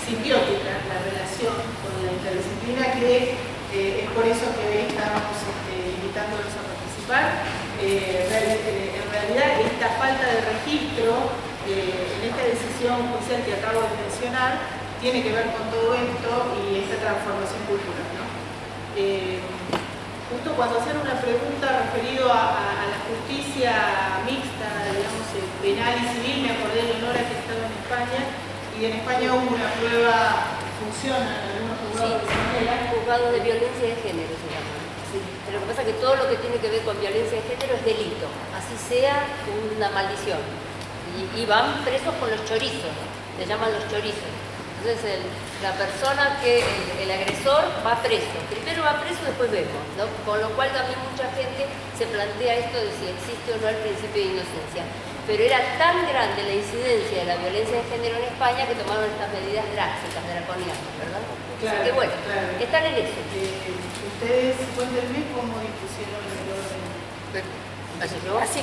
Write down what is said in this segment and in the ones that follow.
simbiótica la relación con la interdisciplina, que es por eso que hoy estamos invitándolos a participar. En realidad, esta falta de registro en esta decisión judicial que acabo de mencionar tiene que ver con todo esto y esta transformación cultural, ¿no? Justo cuando hacen una pregunta referido a la justicia mixta, digamos, penal y civil, me acordé de Leonora, que estaba en España, y en España hubo una prueba, funciona en algunos juzgados de esa manera. Juzgados de violencia de género se llaman. Sí. Pero lo que pasa es que todo lo que tiene que ver con violencia de género es delito, así sea una maldición. Y van presos con los chorizos, se llaman los chorizos. Entonces la persona el agresor va preso. Primero va preso, después vemos, ¿no? Con lo cual también mucha gente se plantea esto de si existe o no el principio de inocencia. Pero era tan grande la incidencia de la violencia de género en España que tomaron estas medidas drásticas, draconianas, ¿verdad? Claro, así que bueno, claro. están en eso. Ustedes cuéntenme cómo dispusieron el orden. Así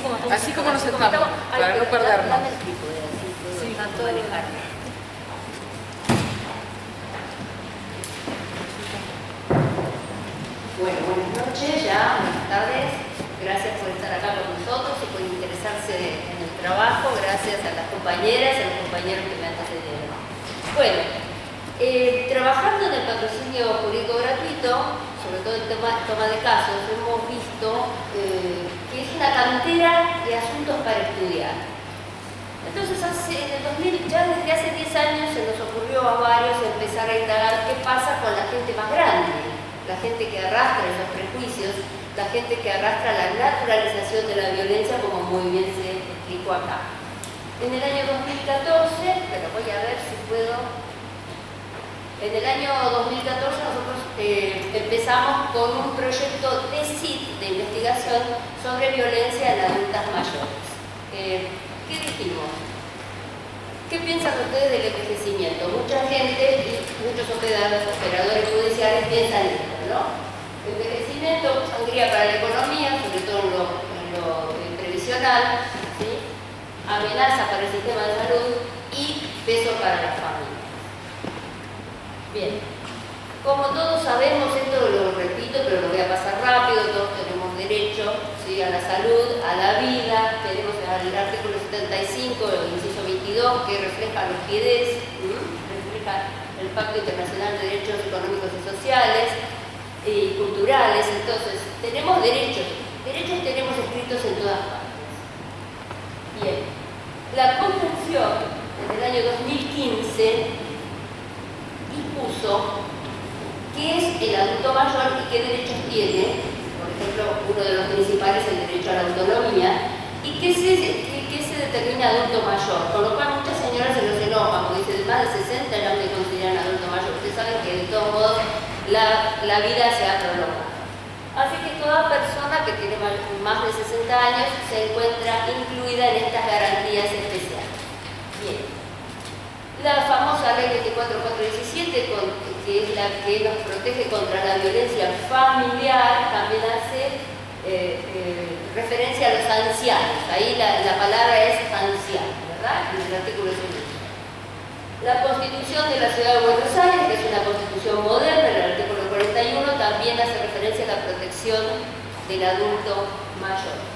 como nos sentamos, para no perdernos. Dame el trípode, así Sí, tanto manejar. Bueno, buenas noches, buenas tardes. Gracias por estar acá con nosotros y por interesarse en el trabajo. Gracias a las compañeras y a los compañeros que me antecedieron. Bueno, trabajando en el patrocinio jurídico gratuito, sobre todo en toma de casos, hemos visto que es una cantera de asuntos para estudiar. Entonces, en el 2000, ya desde hace 10 años se nos ocurrió a varios empezar a indagar qué pasa con la gente más grande, la gente que arrastra esos prejuicios, la gente que arrastra la naturalización de la violencia, como muy bien se explicó acá. En el año 2014, pero voy a ver si puedo. En el año 2014 nosotros empezamos con un proyecto de CIT, de investigación sobre violencia en adultas mayores. ¿Qué dijimos? ¿Qué piensan ustedes del envejecimiento? Mucha gente y muchos operadores judiciales piensan esto, ¿no? Envejecimiento, sangría para la economía, sobre todo en lo previsional, ¿sí? Amenaza para el sistema de salud y peso para las familias. Bien, como todos sabemos, esto lo repito, pero lo voy a pasar rápido, todos tenemos derecho, ¿sí?, a la salud, a la vida. Tenemos el artículo 75, el inciso 22, que refleja los PIDES, refleja el Pacto Internacional de Derechos Económicos y Sociales y Culturales. Entonces, tenemos derechos tenemos escritos en todas partes. Bien, la Convención, en el año 2015, dispuso qué es el adulto mayor y qué derechos tiene. Por ejemplo, uno de los principales es el derecho a la autonomía. ¿Y qué se determina adulto mayor? Con lo cual muchas señoras se los enojan, porque dicen, más de 60 ya me consideran adulto mayor. Ustedes saben que de todos modos la vida se ha prolongado. Así que toda persona que tiene más de 60 años se encuentra incluida en estas garantías especiales. Bien. La famosa ley 24417, que es la que nos protege contra la violencia familiar, también hace referencia a los ancianos. Ahí la palabra es anciano, ¿verdad? En el artículo 1. La Constitución de la Ciudad de Buenos Aires, que es una constitución moderna, en el artículo 41, también hace referencia a la protección del adulto mayor.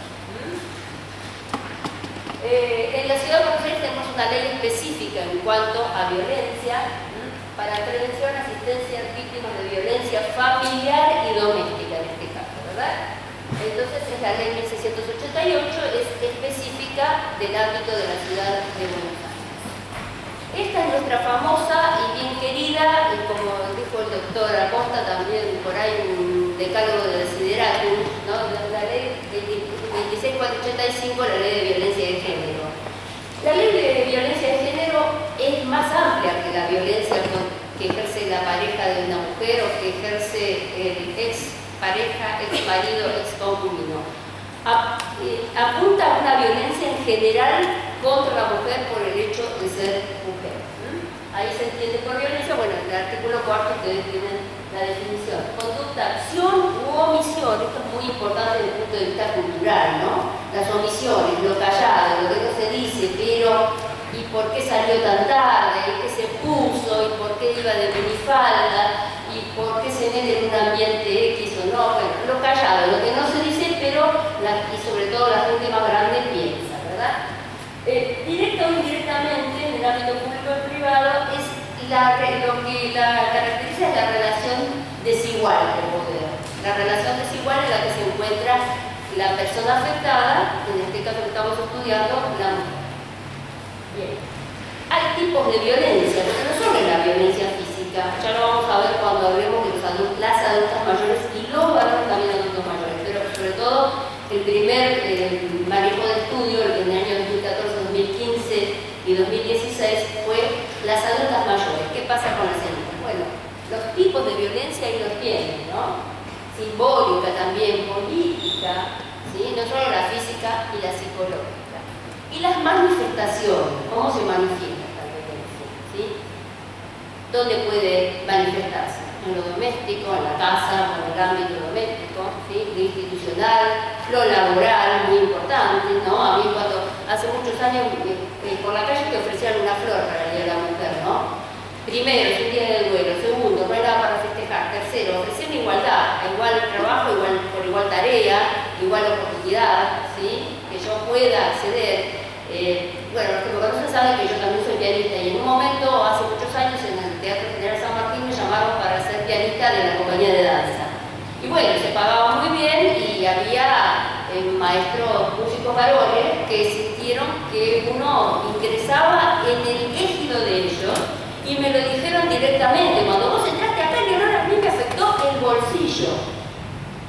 En la Ciudad de Buenos Aires tenemos una ley específica en cuanto a violencia para prevención, asistencia a víctimas de violencia familiar y doméstica, en este caso, ¿verdad? Entonces, es la ley 1688, es específica del ámbito de la Ciudad de Buenos Aires. Esta es nuestra famosa y bien querida, y como dijo el doctor Acosta, también por ahí un decálogo de desideratum, ¿no?, la ley 26485, la ley de violencia de género. La ley de violencia de género es más amplia que la violencia que ejerce la pareja de una mujer o que ejerce el ex pareja, ex marido, ex concubino. Apunta a una violencia en general contra la mujer por el hecho de ser mujer. Ahí se entiende por violencia. Bueno, en el artículo 4 ustedes tienen la definición. Conducta, acción u omisión. Esto es muy importante desde el punto de vista cultural, ¿no? Las omisiones, lo callado, lo que no se dice, pero ¿y por qué salió tan tarde? ¿Y qué se puso? ¿Y por qué qué iba de minifalda y por qué se mete en un ambiente X o no. Bueno, lo callado, lo que no se dice, pero y sobre todo la gente más grande piensa, ¿verdad? Directa o indirectamente, en el ámbito público y privado, es lo que la caracteriza es la relación desigual del poder. La relación desigual en la que se encuentra la persona afectada, en este caso que estamos estudiando, la mujer. Bien. Hay tipos de violencia, porque no solo es la violencia física, ya lo vamos a ver cuando hablemos de las adultas mayores y los varones también adultos mayores, pero sobre todo el primer manejo de estudio, el en el año 2014, 2015 y 2016, fue las adultas mayores. ¿Qué pasa con las adultas? Bueno, los tipos de violencia ahí los tienen, ¿no? Simbólica también, política, ¿sí? No solo la física y la psicológica. Y las manifestaciones, ¿cómo se manifiesta esta violencia? ¿Sí? ¿Dónde puede manifestarse? En lo doméstico, en la casa, en el ámbito doméstico, ¿sí? Lo institucional, lo laboral, muy importante, ¿no? A mí cuando hace muchos años por la calle te ofrecían una flor para el Día de la Mujer, ¿no? Primero, es un día de duelo. Segundo, no hay nada para festejar. Tercero, ofrecían igualdad, igual trabajo, por igual tarea, igual oportunidad, ¿sí? Que yo pueda acceder. Bueno, los que me conocen saben que yo también soy pianista y en un momento, hace muchos años, en el Teatro General San Martín me llamaron para ser pianista de la compañía de danza. Y bueno, se pagaba muy bien y había maestros músicos varones que sintieron que uno ingresaba en el éxito de ellos y me lo dijeron directamente. Cuando vos entraste acá, a mí me afectó el bolsillo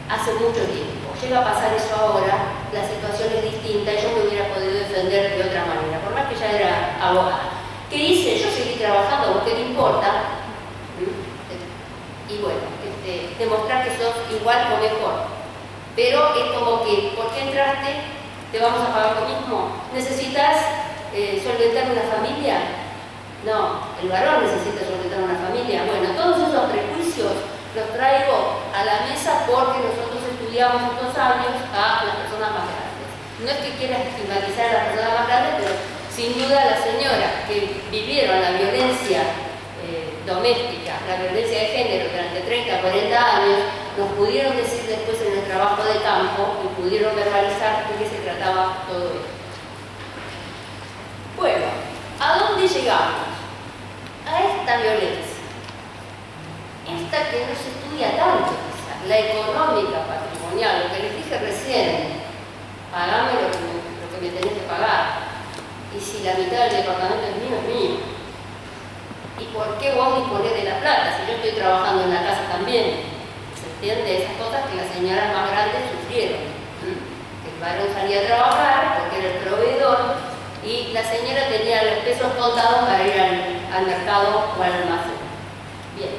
hace mucho tiempo. Llega a pasar eso ahora, la situación es distinta y yo me hubiera podido defender de otra manera, por más que ya era abogada. ¿Qué hice? Yo seguí trabajando, ¿a vos qué te importa? Y bueno, demostrar que sos igual o mejor. Pero es como que, ¿por qué entraste? ¿Te vamos a pagar lo mismo? ¿Necesitas solventar una familia? No, el varón necesita solventar una familia. Bueno, todos esos prejuicios los traigo a la mesa porque nosotros estudiamos estos años a las personas más grandes. No es que quiera estigmatizar a las personas más grandes, pero sin duda las señoras que vivieron la violencia doméstica, la violencia de género durante 30, 40 años, nos pudieron decir después en el trabajo de campo y pudieron verbalizar de qué se trataba todo esto. Bueno, ¿a dónde llegamos? A esta violencia. Esta que no se estudia tanto, quizás, la económica, patrimonial, lo que les dije recién, pagame lo que me tenés que pagar. Y si la mitad del departamento es mío, es mío. ¿Y por qué vos disponés de la plata? Si yo estoy trabajando en la casa también. ¿Se entiende? Esas cosas que las señoras más grandes sufrieron. Que el varón salía a trabajar porque era el proveedor y la señora tenía los pesos contados para ir al mercado o al almacén. Bien.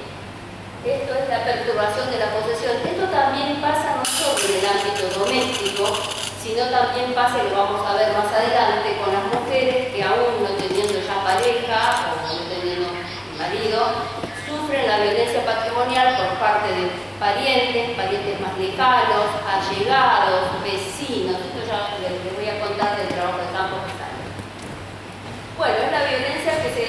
Esto es la perturbación de la posesión. Esto también pasa no solo en el ámbito doméstico, sino también pasa, y lo vamos a ver más adelante, con las mujeres que aún no teniendo ya pareja o no teniendo marido, sufren la violencia patrimonial por parte de parientes más lejanos, allegados, vecinos. Esto ya les voy a contar del trabajo de campo que sale. Bueno, es la violencia que se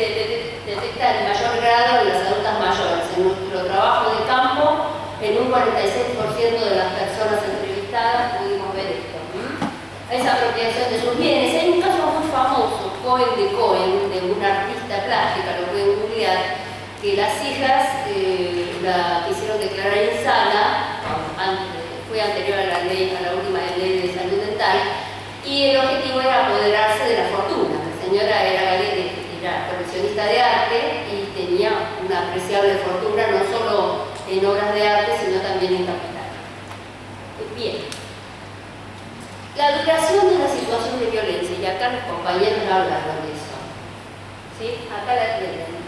detecta en mayor grado en las adultas mayores. En nuestro trabajo de campo, en un 46% de las personas entrevistadas pudimos ver esto. Esa apropiación de sus bienes. Hay un caso muy famoso, Cohen de Cohen, de una artista plástica, lo pueden googlear, que las hijas la quisieron declarar insana, fue anterior a la ley, a la última ley de salud dental, y el objetivo era apoderarse de la fortuna. La señora era coleccionista de arte y tenía una apreciable fortuna, no solo en obras de arte, sino también en capital. Bien. La duración de la situación de violencia, y acá los compañeros hablaron de eso. ¿Sí? Acá la tienen.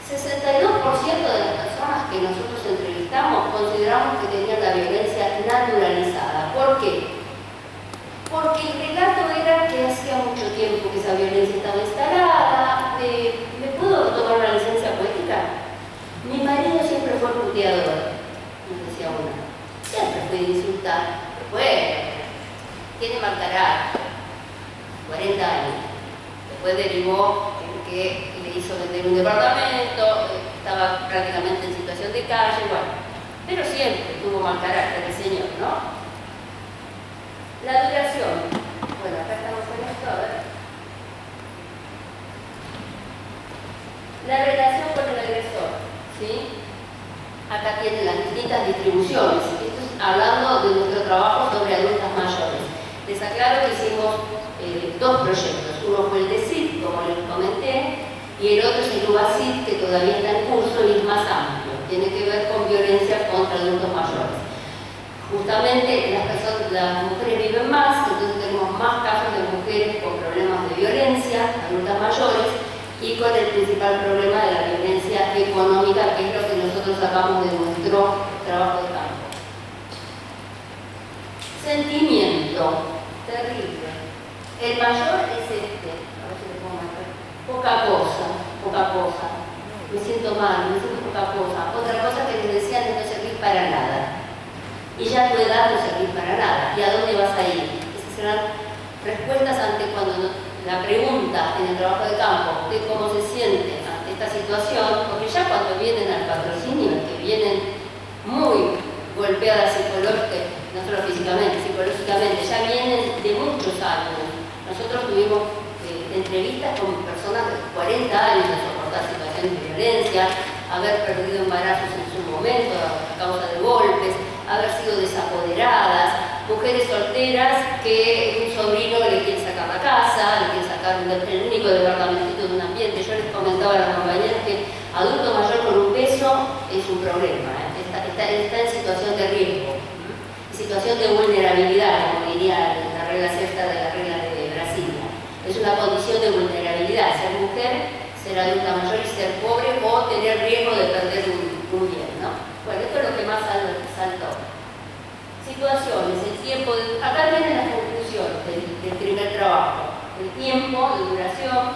62% de las personas que nosotros entrevistamos consideramos que tenían la violencia naturalizada. ¿Por qué? Porque el relato era que hacía mucho tiempo que esa violencia estaba instalada. ¿Me puedo tomar una licencia poética? Mi marido siempre fue puteador, nos decía una. Siempre fue de insultar. Bueno, tiene mal carácter, 40 años. Después derivó en que le hizo vender un departamento, estaba prácticamente en situación de calle, bueno, pero siempre tuvo mal carácter el señor, ¿no? La duración, bueno, acá estamos con esto, a ver. La relación con el agresor, ¿sí? Acá tienen las distintas distribuciones. Esto es hablando de nuestro trabajo sobre adultas mayores. Les aclaro que hicimos dos proyectos. Uno fue el de CID, como les comenté, y el otro es el UBACID, que todavía está en curso y es más amplio. Tiene que ver con violencia contra adultos mayores. Justamente las mujeres viven más, entonces tenemos más casos de mujeres con problemas de violencia, adultas mayores, y con el principal problema de la violencia económica, que es lo que nosotros sacamos de nuestro trabajo de campo. Sentimiento, terrible. El mayor es este, a ver si le puedo marcar. Poca cosa. Me siento mal, me siento poca cosa. Otra cosa que les decía es no servir para nada. Y ya a tu edad no servís para nada. ¿Y a dónde vas a ir? Esas serán respuestas ante la pregunta en el trabajo de campo de cómo se siente ante esta situación, porque ya cuando vienen al patrocinio, que vienen muy golpeadas psicológicamente, no solo físicamente, psicológicamente, ya vienen de muchos años. Nosotros tuvimos entrevistas con personas de 40 años a soportar situaciones de violencia, haber perdido embarazos en su momento a causa de golpes, haber sido desapoderadas, mujeres solteras que un sobrino le quiere sacar la casa, le quiere sacar el único departamentito de un ambiente. Yo les comentaba a las compañeras que adulto mayor con un peso es un problema, está en situación de riesgo, situación de vulnerabilidad, como diría la regla sexta de la regla de Brasilia. Es una condición de vulnerabilidad, ser mujer, ser adulta mayor y ser pobre o tener riesgo de perder un bien, ¿no? Bueno, esto es lo que más saltó. Situaciones, el tiempo acá vienen las conclusiones del primer trabajo. El tiempo de duración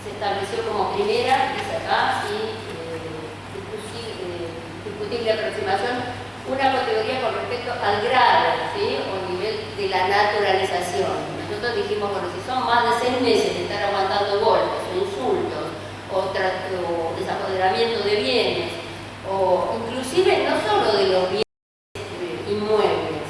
se estableció como primera, dice acá, y discutible aproximación, una categoría con respecto al grado, ¿sí? O nivel de la naturalización. Nosotros dijimos, bueno, si son más de 6 meses de estar aguantando golpes o insultos, o desapoderamiento de bienes, o inclusive no solo de los bienes inmuebles,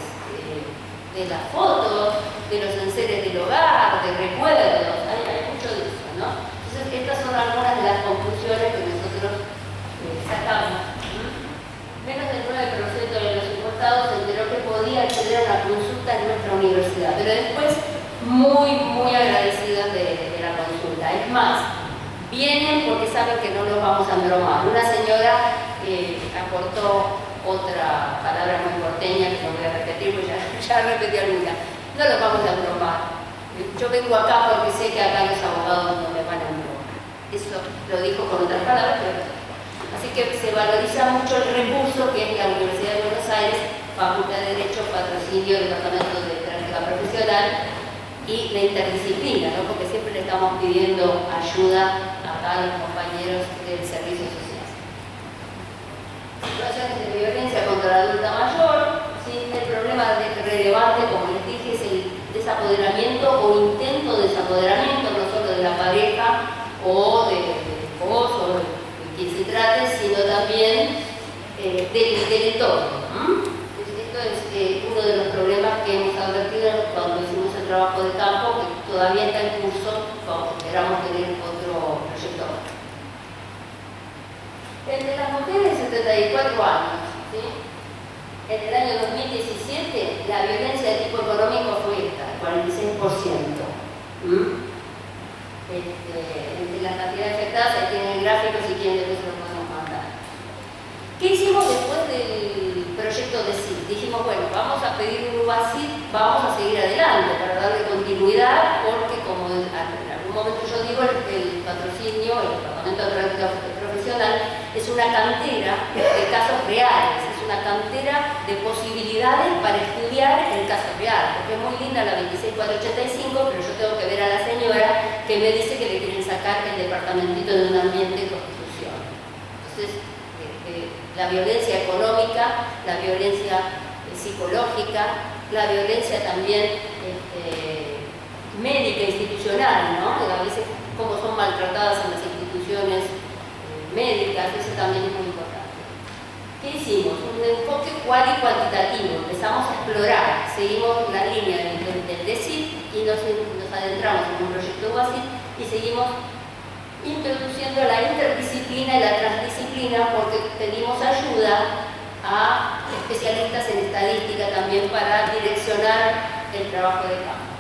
de las fotos, de los enseres del hogar, de recuerdos, hay mucho de eso, ¿no? Entonces estas son algunas de las conclusiones que nosotros sacamos. Menos del 9% de los encuestados se enteró que podía acceder a una consulta en nuestra universidad, pero después muy agradecidos de la consulta. Es más, vienen porque saben que no los vamos a embromar. Una señora aportó otra palabra muy porteña que no voy a repetir, porque ya repetí alguna. No los vamos a embromar. Yo vengo acá porque sé que acá los abogados no me van a embromar. Eso lo dijo con otras palabras, pero así que se valoriza mucho el recurso que es la Universidad de Buenos Aires, Facultad de Derecho, Patrocinio, Departamento de Práctica Profesional y la interdisciplina, ¿no? Porque siempre le estamos pidiendo ayuda acá a los compañeros del servicio social. Situaciones de violencia contra la adulta mayor, ¿sí? El problema relevante, como les dije, es el desapoderamiento o intento de desapoderamiento, no solo de la pareja o del esposo, quien se trate, sino también del entorno. Esto es uno de los problemas que hemos advertido cuando hicimos el trabajo de campo, que todavía está en curso, esperamos tener otro proyecto. Entre las mujeres de 74 años, ¿sí? En el año 2017, la violencia de tipo económico fue esta, el 46%. Entre las cantidades afectadas, ahí tienen el gráfico, si quieren después se lo podemos mandar. ¿Qué hicimos después del proyecto de CID? Dijimos, bueno, vamos a pedir un UBACID, vamos a seguir adelante para darle continuidad, porque como en algún momento yo digo, el patrocinio, el Departamento de Práctica Profesional, es una cantera de casos reales, es una cantera de posibilidades para estudiar el caso real, porque es muy linda la 26485, pero yo tengo que ver a la señora que me dice que le quieren sacar el departamentito de un ambiente de constitución. Entonces, la violencia económica, la violencia psicológica, la violencia también médica institucional, ¿no? Que a veces cómo son maltratadas en las instituciones médicas, eso también es muy importante. ¿Qué hicimos? Un enfoque cual y cuantitativo. Empezamos a explorar, seguimos la línea del DECID y nos adentramos en un proyecto WASID y seguimos introduciendo la interdisciplina y la transdisciplina porque pedimos ayuda a especialistas en estadística también para direccionar el trabajo de campo.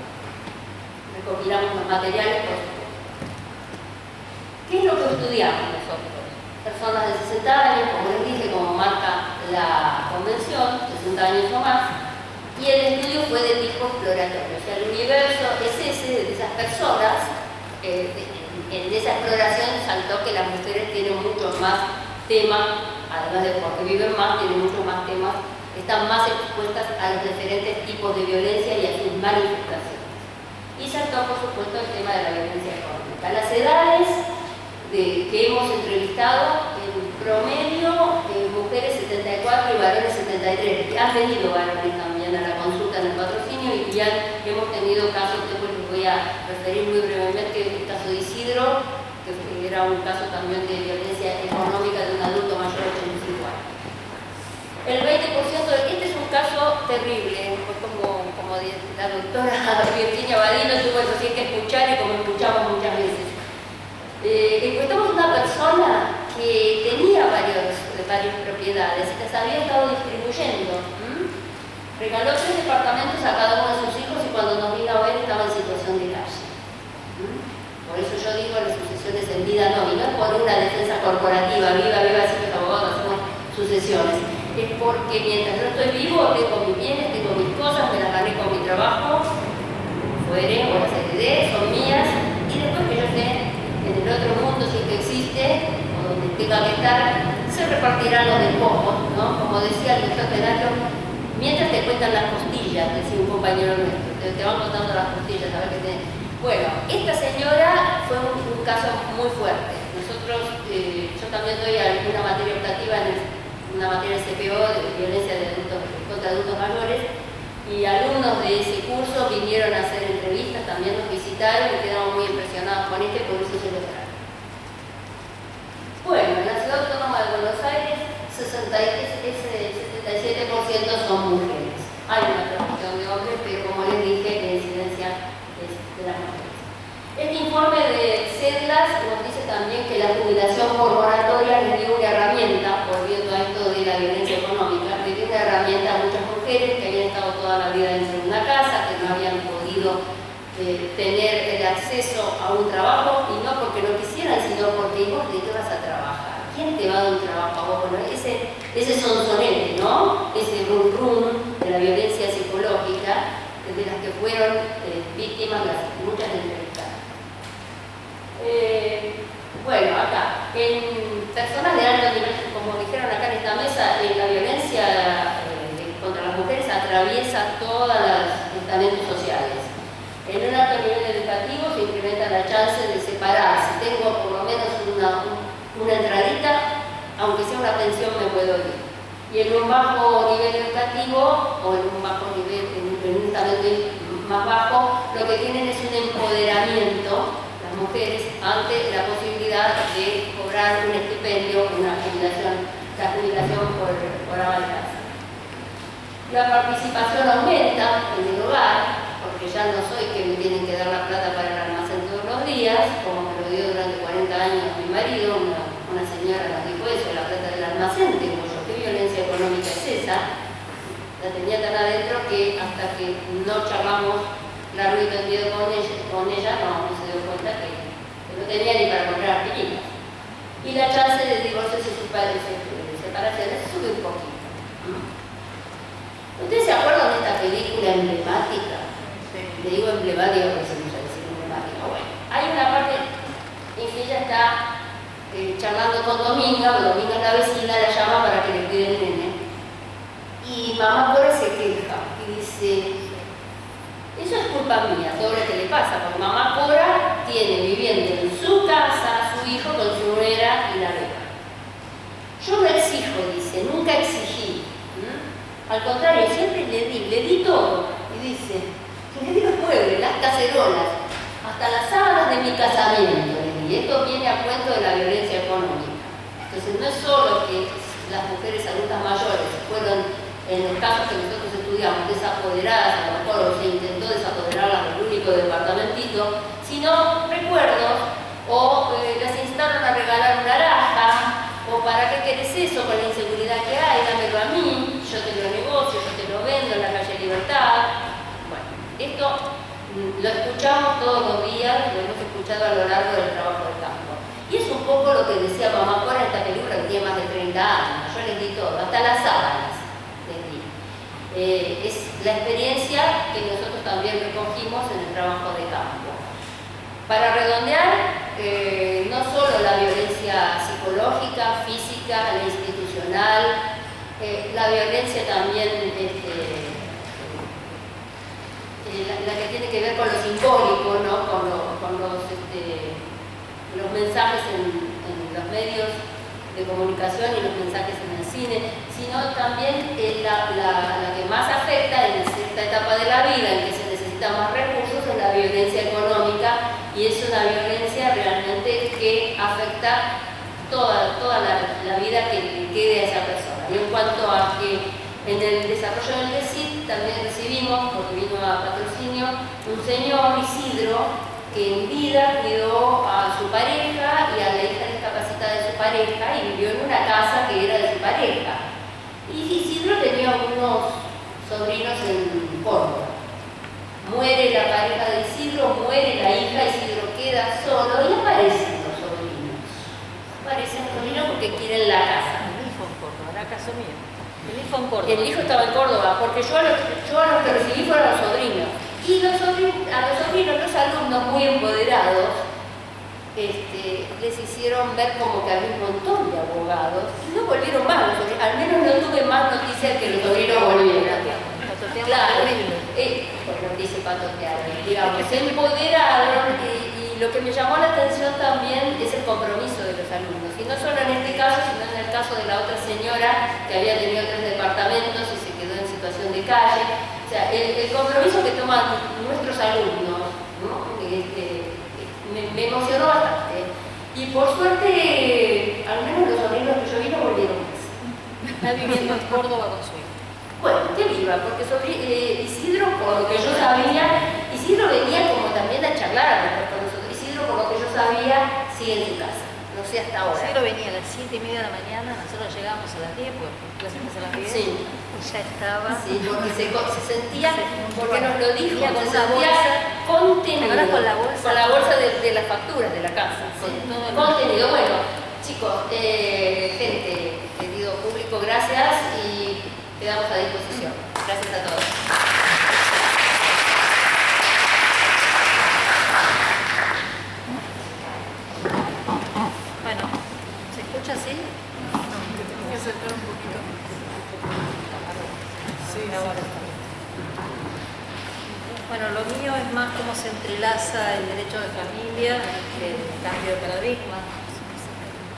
Recopilamos los materiales, por supuesto. ¿Qué es lo que estudiamos nosotros? Personas de 60 años, como les dije, como marca la convención, 60 años o más, y el estudio fue de tipo exploratorio. O sea, el universo es ese, de esas personas. En esa exploración saltó que las mujeres tienen mucho más temas, además de porque viven más, tienen mucho más temas, están más expuestas a los diferentes tipos de violencia y a sus manifestaciones. Y saltó, por supuesto, el tema de la violencia económica. Las edades que hemos entrevistado, en promedio, mujeres 74 y varones 73. Han venido varones también a la consulta en el patrocinio y ya hemos tenido casos, después les voy a referir muy brevemente, el caso de Isidro, que era un caso también de violencia económica de un adulto mayor de 85 años. El 20%, este es un caso terrible, fue como la doctora Virginia Badino tuvo eso sí que escuchar y como escuchamos muchas veces. Encontramos una persona que tenía varias propiedades, que se había estado distribuyendo. Regaló 3 departamentos a cada uno de sus hijos y cuando nos vino a ver estaba en situación de calle. Por eso yo digo las sucesiones en vida no, y no es por una defensa corporativa, viva, así que los abogados hacemos sucesiones. Es porque mientras yo estoy vivo, tengo mis bienes, tengo mis cosas, me las gané con mi trabajo, fuere o las heredé, son mías, y después que yo esté en el otro mundo, si es que existe, o donde tenga que estar, se repartirán los despojos, ¿no? Como decía el doctor Penacho, mientras te cuentan las costillas, decía un compañero nuestro, te van contando las costillas, a ver qué tenés. Bueno, esta señora fue un caso muy fuerte. Nosotros, yo también doy alguna materia optativa en una materia CPO de violencia contra adultos mayores, y alumnos de ese curso vinieron a hacer entrevistas, también nos visitaron y quedamos muy impresionados con por eso se lo traje. Bueno, en la Ciudad Autónoma de Buenos Aires, 77% son mujeres. Hay una proporción de hombres, pero como les dije, la incidencia es de las mujeres. Este informe de CEDLAS nos dice también que la jubilación por moratoria les dio una herramienta, volviendo a esto de la violencia económica, le dio una herramienta a muchas mujeres que habían estado toda la vida dentro de una casa, que no habían podido tener el acceso a un trabajo, y no porque no quisieran, sino porque vos de qué vas a trabajar. ¿Quién te va a dar un trabajo a vos? Bueno, ese sonsonete, ¿no? Ese rum rum de la violencia psicológica, de las que fueron víctimas muchas entrevistadas. Bueno, acá, en personas de alto nivel, como dijeron acá en esta mesa, la violencia contra las mujeres atraviesa todos los estamentos sociales. En un alto nivel educativo se incrementa la chance de separar. Si tengo por lo menos una entradita, aunque sea una pensión, me puedo ir. Y en un bajo nivel educativo, o en un bajo nivel, en un estamento más bajo, lo que tienen es un empoderamiento, las mujeres, ante la posibilidad de cobrar un estipendio, una jubilación, la jubilación por ama de casa. La participación aumenta en el hogar, porque ya no soy que me tienen que dar la plata para el almacén todos los días, como me lo dio durante 40 años mi marido, una señora nos dijo eso, la plata del almacén, digo yo, ¿qué violencia económica es esa? La tenía tan adentro que hasta que no charlamos largo y tendido con ella no se dio cuenta que no tenía ni para comprar aspirinas. Y la chance de divorcio y separación sube un poquito. ¿Ustedes se acuerdan de esta película emblemática? Le digo emblemática porque se usa decir emblemática. Bueno, hay una parte en que ella está charlando con Dominga es la vecina, la llama para que le cuide el nene. Y mamá Cora se queja y dice, eso es culpa mía, todo lo que le pasa, porque mamá Cora tiene viviendo en su casa a su hijo con su nuera y la beca. Yo no exijo, dice, nunca exigí. Al contrario, siempre le di todo. Y dice, le di los muebles, las cacerolas. hasta las sábanas de mi casamiento, y esto viene a cuento de la violencia económica. Entonces no es solo que las mujeres adultas mayores fueron, en los casos que nosotros estudiamos, desapoderadas, a lo mejor se intentó desapoderarlas del único departamentito, sino recuerdos, o las instaron a regalar una alhaja, o para qué querés eso con la inseguridad que hay, dámelo a mí, yo te lo negocio, yo te lo vendo en la calle Libertad. Bueno, esto lo escuchamos todos los días, lo hemos escuchado a lo largo del trabajo del campo. Y es un poco lo que decía Mamá Cora en esta película, que tiene más de 30 años. Yo les di todo, hasta las sábanas les di. Es la experiencia que nosotros también recogimos en el trabajo de campo. Para redondear, no solo la violencia psicológica, física, la institucional, la violencia también la que tiene que ver con lo simbólico, ¿no? con los mensajes en los medios de comunicación y los mensajes en el cine, sino también la que más afecta en cierta etapa de la vida en que se necesitan más recursos es la violencia económica, y es una violencia realmente que afecta toda la vida que quede a esa persona. Y en cuanto a que en el desarrollo del DECID también recibimos, porque vino a patrocinio, un señor, Isidro, que en vida cuidó a su pareja y a la hija discapacitada de su pareja y vivió en una casa que era de su pareja. Y Isidro tenía unos sobrinos en Córdoba. Muere la pareja de Isidro, muere la hija, Isidro queda solo y aparecen los sobrinos. Aparecen los sobrinos porque quieren la casa. El hijo en Córdoba, la casa mía. El hijo en Córdoba. El hijo estaba en Córdoba, porque yo a los que recibí fueron los sobrinos. Y a los sobrinos, los alumnos muy empoderados, les hicieron ver como que había un montón de abogados y no volvieron más los sobrinos. Al menos no tuve más noticias que los sobrinos volvieran. Claro, bueno, dice patotear, digamos, se empoderaron, y lo que me llamó la atención también es el compromiso de los alumnos, y no solo en este caso, sino en el caso de la otra señora que había tenido 3 departamentos y se quedó en situación de calle. O sea, el compromiso que toman nuestros alumnos, ¿no? Me emocionó bastante, y por suerte, al menos los sobrinos que yo vi no volvieron más. Está viviendo en Córdoba con su hijo. Bueno, que viva, porque Isidro, por lo que yo sabía, Isidro venía como también a charlar con nosotros. Isidro, por lo que yo sabía, sigue en su casa. No sé hasta ahora. Isidro venía a las 7:30 de la mañana, nosotros llegábamos a las 10, porque clase empieza a las 10. Sí. Y ya estaba. Sí, porque se sentía, porque nos lo dijo, con se la sentía contenido. Ahora con la bolsa. Con la bolsa de las facturas de la casa. Sí. Contenido. Bueno, chicos, gente, querido público, gracias, y quedamos a disposición. Gracias a todos. Bueno, ¿se escucha así? No, te tenés que acercar un poquito. Sí, ahora está. Bueno, lo mío es más cómo se entrelaza el derecho de familia, el cambio de paradigma.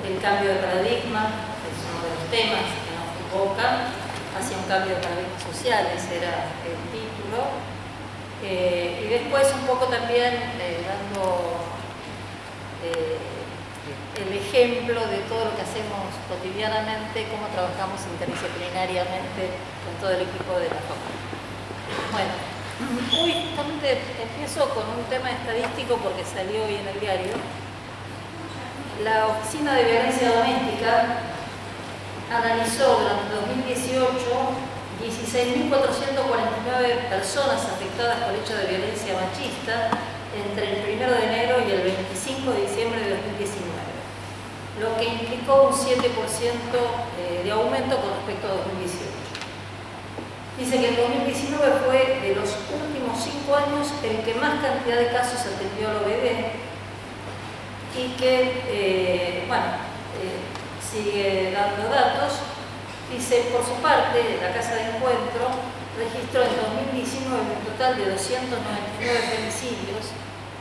El cambio de paradigma es uno de los temas que nos convocan hacia un cambio de paradigma social, ese era el título. Y después un poco también dando el ejemplo de todo lo que hacemos cotidianamente, cómo trabajamos interdisciplinariamente con todo el equipo de la facultad. Bueno, hoy justamente empiezo con un tema estadístico porque salió hoy en el diario. La Oficina de Violencia Doméstica analizó durante 2018 16.449 personas afectadas por hecho de violencia machista entre el 1 de enero y el 25 de diciembre de 2019, lo que implicó un 7% de aumento con respecto a 2018. Dice que el 2019 fue de los últimos 5 años el que más cantidad de casos atendió al OVD, y que, sigue dando datos. Dice, por su parte, la Casa de Encuentro registró en 2019 un total de 299 femicidios,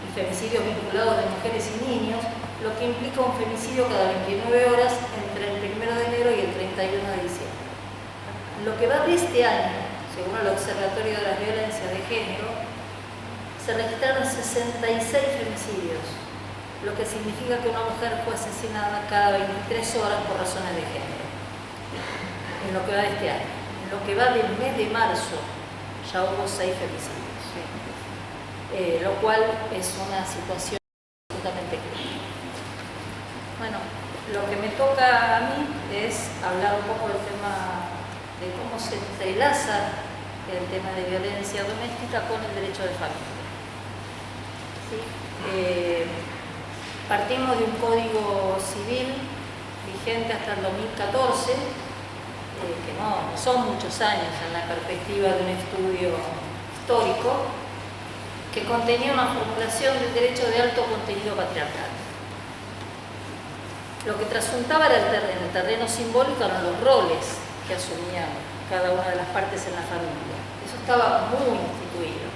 y femicidios vinculados de mujeres y niños, lo que implica un femicidio cada 29 horas entre el 1 de enero y el 31 de diciembre. Lo que va de este año, según el Observatorio de las Violencias de Género, se registraron 66 femicidios, lo que significa que una mujer fue asesinada cada 23 horas por razones de género, en lo que va de este año. En lo que va del mes de marzo ya hubo 6 femicidios, lo cual es una situación absolutamente crítica. Bueno, lo que me toca a mí es hablar un poco del tema de cómo se entrelaza el tema de violencia doméstica con el derecho de familia. ¿Sí? Partimos de un código civil vigente hasta el 2014, que no son muchos años en la perspectiva de un estudio histórico, que contenía una formulación del derecho de alto contenido patriarcal. Lo que trasuntaba era en el terreno simbólico eran los roles que asumían cada una de las partes en la familia. Eso estaba muy instituido,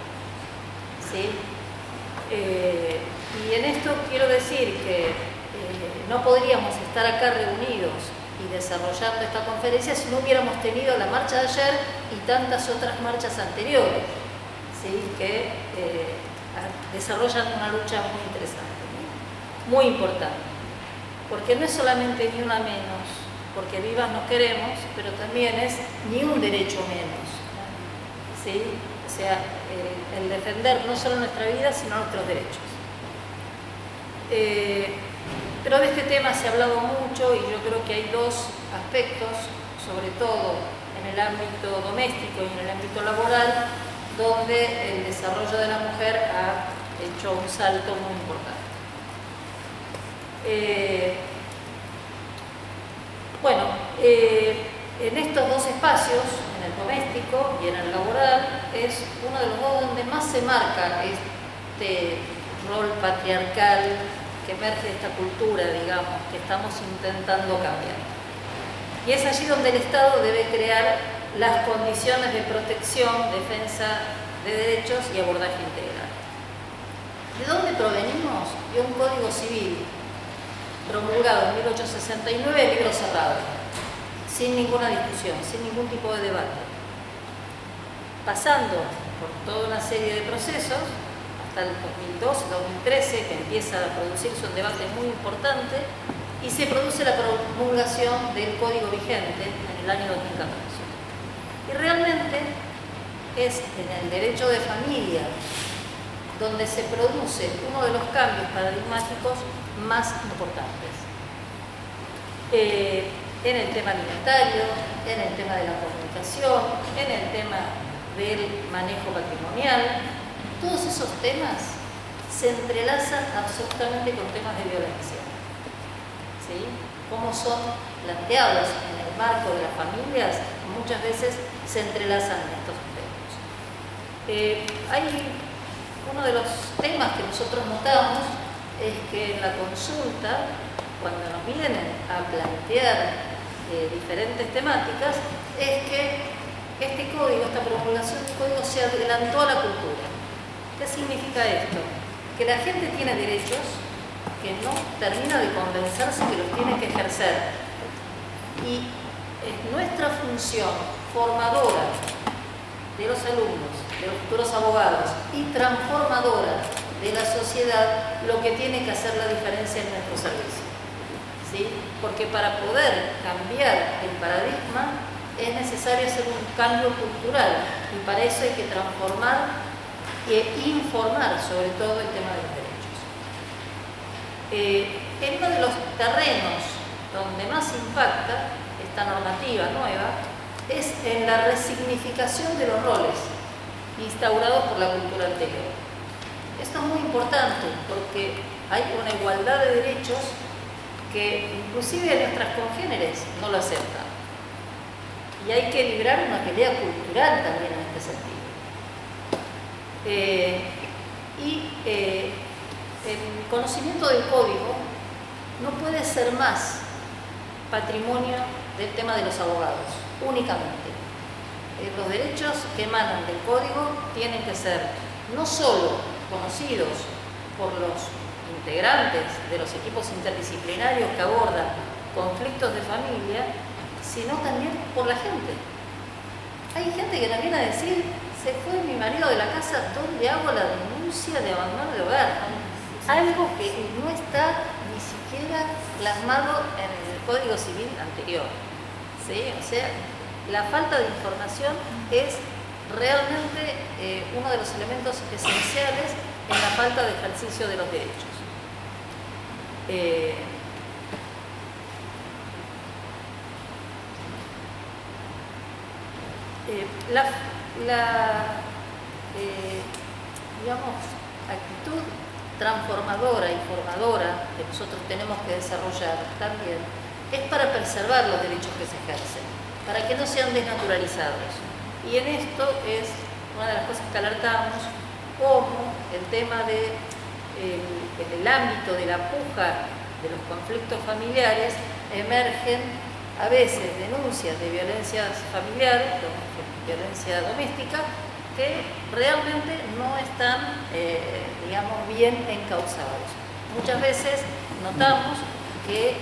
¿sí? Y en esto quiero decir que no podríamos estar acá reunidos y desarrollando esta conferencia si no hubiéramos tenido la marcha de ayer y tantas otras marchas anteriores, ¿sí? Que desarrollan una lucha muy interesante, muy importante, porque no es solamente ni una menos, porque vivas nos queremos, pero también es ni un derecho menos, ¿sí? O sea, el defender no solo nuestra vida, sino nuestros derechos. Pero de este tema se ha hablado mucho y yo creo que hay dos aspectos, sobre todo en el ámbito doméstico y en el ámbito laboral, donde el desarrollo de la mujer ha hecho un salto muy importante. En estos dos espacios, en el doméstico y en el laboral, es uno de los dos donde más se marca este rol patriarcal que emerge de esta cultura, digamos, que estamos intentando cambiar. Y es allí donde el Estado debe crear las condiciones de protección, defensa de derechos y abordaje integral. ¿De dónde provenimos? De un Código Civil promulgado en 1869, libro cerrado, sin ninguna discusión, sin ningún tipo de debate, pasando por toda una serie de procesos hasta el 2012-2013, que empieza a producirse un debate muy importante y se produce la promulgación del Código vigente en el año 2014. Y realmente es en el derecho de familia donde se produce uno de los cambios paradigmáticos más importantes. En el tema alimentario, en el tema de la comunicación, en el tema del manejo patrimonial, todos esos temas se entrelazan absolutamente con temas de violencia, ¿sí? Cómo son planteados en el marco de las familias, muchas veces se entrelazan en estos aspectos. Hay uno de los temas que nosotros notamos es que en la consulta, cuando nos vienen a plantear diferentes temáticas, es que este código, esta promulgación del código se adelantó a la cultura. ¿Qué significa esto? Que la gente tiene derechos que no termina de convencerse que los tiene que ejercer. Y es nuestra función formadora de los alumnos, de los futuros abogados y transformadora de la sociedad lo que tiene que hacer la diferencia en nuestro servicio, ¿sí? Porque para poder cambiar el paradigma es necesario hacer un cambio cultural y para eso hay que transformar e informar sobre todo el tema de los derechos. En uno de los terrenos donde más impacta esta normativa nueva es en la resignificación de los roles instaurados por la cultura anterior. Esto es muy importante porque hay una igualdad de derechos que inclusive nuestras congéneres no lo aceptan. Y hay que librar una pelea cultural también en este sentido. El conocimiento del código no puede ser más patrimonio del tema de los abogados, únicamente. Los derechos que emanan del código tienen que ser no solo conocidos por los integrantes de los equipos interdisciplinarios que abordan conflictos de familia, sino también por la gente. Hay gente que nos viene a decir, se fue mi marido ruido de la casa, ¿dónde hago la denuncia de abandono de hogar? Algo que no está ni siquiera plasmado en el Código Civil anterior. ¿Sí? O sea, la falta de información es realmente uno de los elementos esenciales en la falta de ejercicio de los derechos. Digamos, actitud transformadora y formadora que nosotros tenemos que desarrollar también es para preservar los derechos que se ejercen, para que no sean desnaturalizados. Y en esto es una de las cosas que alertamos, cómo el tema en el ámbito de la puja de los conflictos familiares emergen a veces denuncias de violencias familiares, violencia doméstica, que realmente no están, digamos, bien encauzados. Muchas veces notamos que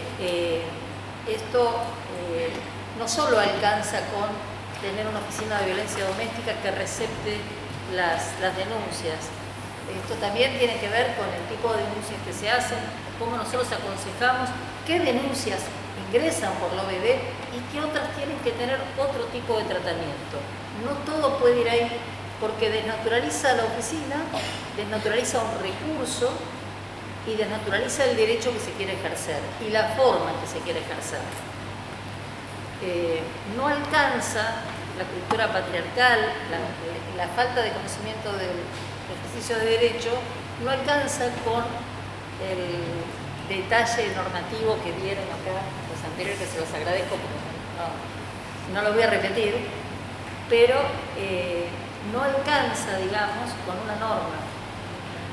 esto no solo alcanza con tener una oficina de violencia doméstica que recepte las denuncias. Esto también tiene que ver con el tipo de denuncias que se hacen, cómo nosotros aconsejamos qué denuncias ingresan por la OBD y qué otras tienen que tener otro tipo de tratamiento. No todo puede ir ahí porque desnaturaliza la oficina, desnaturaliza un recurso y desnaturaliza el derecho que se quiere ejercer y la forma en que se quiere ejercer. No alcanza la cultura patriarcal, la falta de conocimiento del ejercicio de derecho, no alcanza con el detalle normativo que dieron acá los anteriores, que se los agradezco porque no lo voy a repetir, pero no alcanza, digamos, con una norma,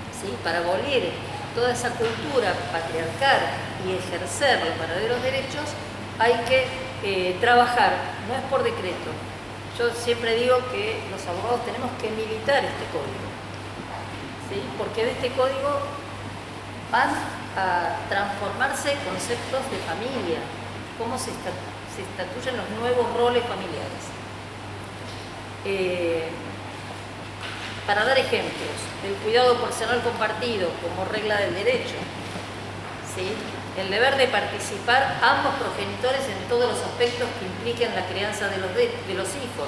¿sí? Para abolir toda esa cultura patriarcal y ejercer los verdaderos derechos hay que trabajar, no es por decreto. Yo siempre digo que los abogados tenemos que militar este código, ¿sí? Porque de este código van a transformarse conceptos de familia, cómo se estatuyen los nuevos roles familiares. Para dar ejemplos, el cuidado personal compartido como regla del derecho, ¿sí? El deber de participar ambos progenitores en todos los aspectos que impliquen la crianza de los hijos,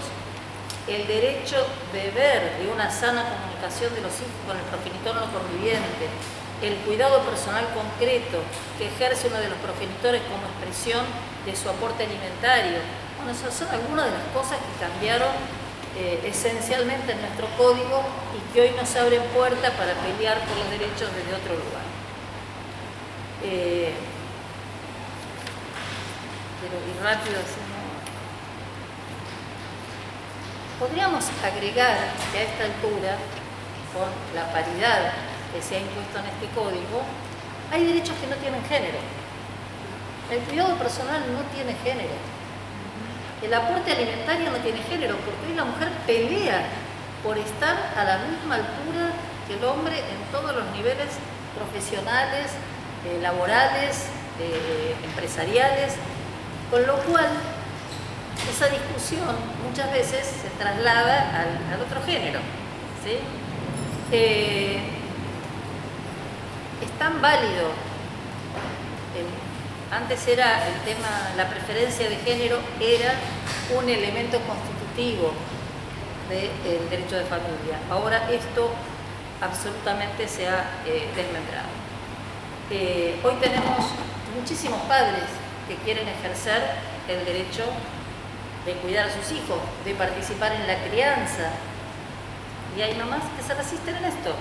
el derecho deber de una sana comunicación de los hijos con el progenitor no conviviente, el cuidado personal concreto que ejerce uno de los progenitores como expresión de su aporte alimentario. Bueno, esas son algunas de las cosas que cambiaron esencialmente en nuestro código y que hoy nos abren puerta para pelear por los derechos desde otro lugar. Pero ir rápido así no. Podríamos agregar que a esta altura, con la paridad que se ha impuesto en este código, hay derechos que no tienen género. El cuidado personal no tiene género. El aporte alimentario no tiene género, porque hoy la mujer pelea por estar a la misma altura que el hombre en todos los niveles profesionales, laborales, empresariales, con lo cual esa discusión muchas veces se traslada al otro género, ¿sí? Es tan válido. Antes era el tema, la preferencia de género era un elemento constitutivo del derecho de familia. Ahora esto absolutamente se ha desmembrado. Hoy tenemos muchísimos padres que quieren ejercer el derecho de cuidar a sus hijos, de participar en la crianza, y hay mamás que se resisten en esto.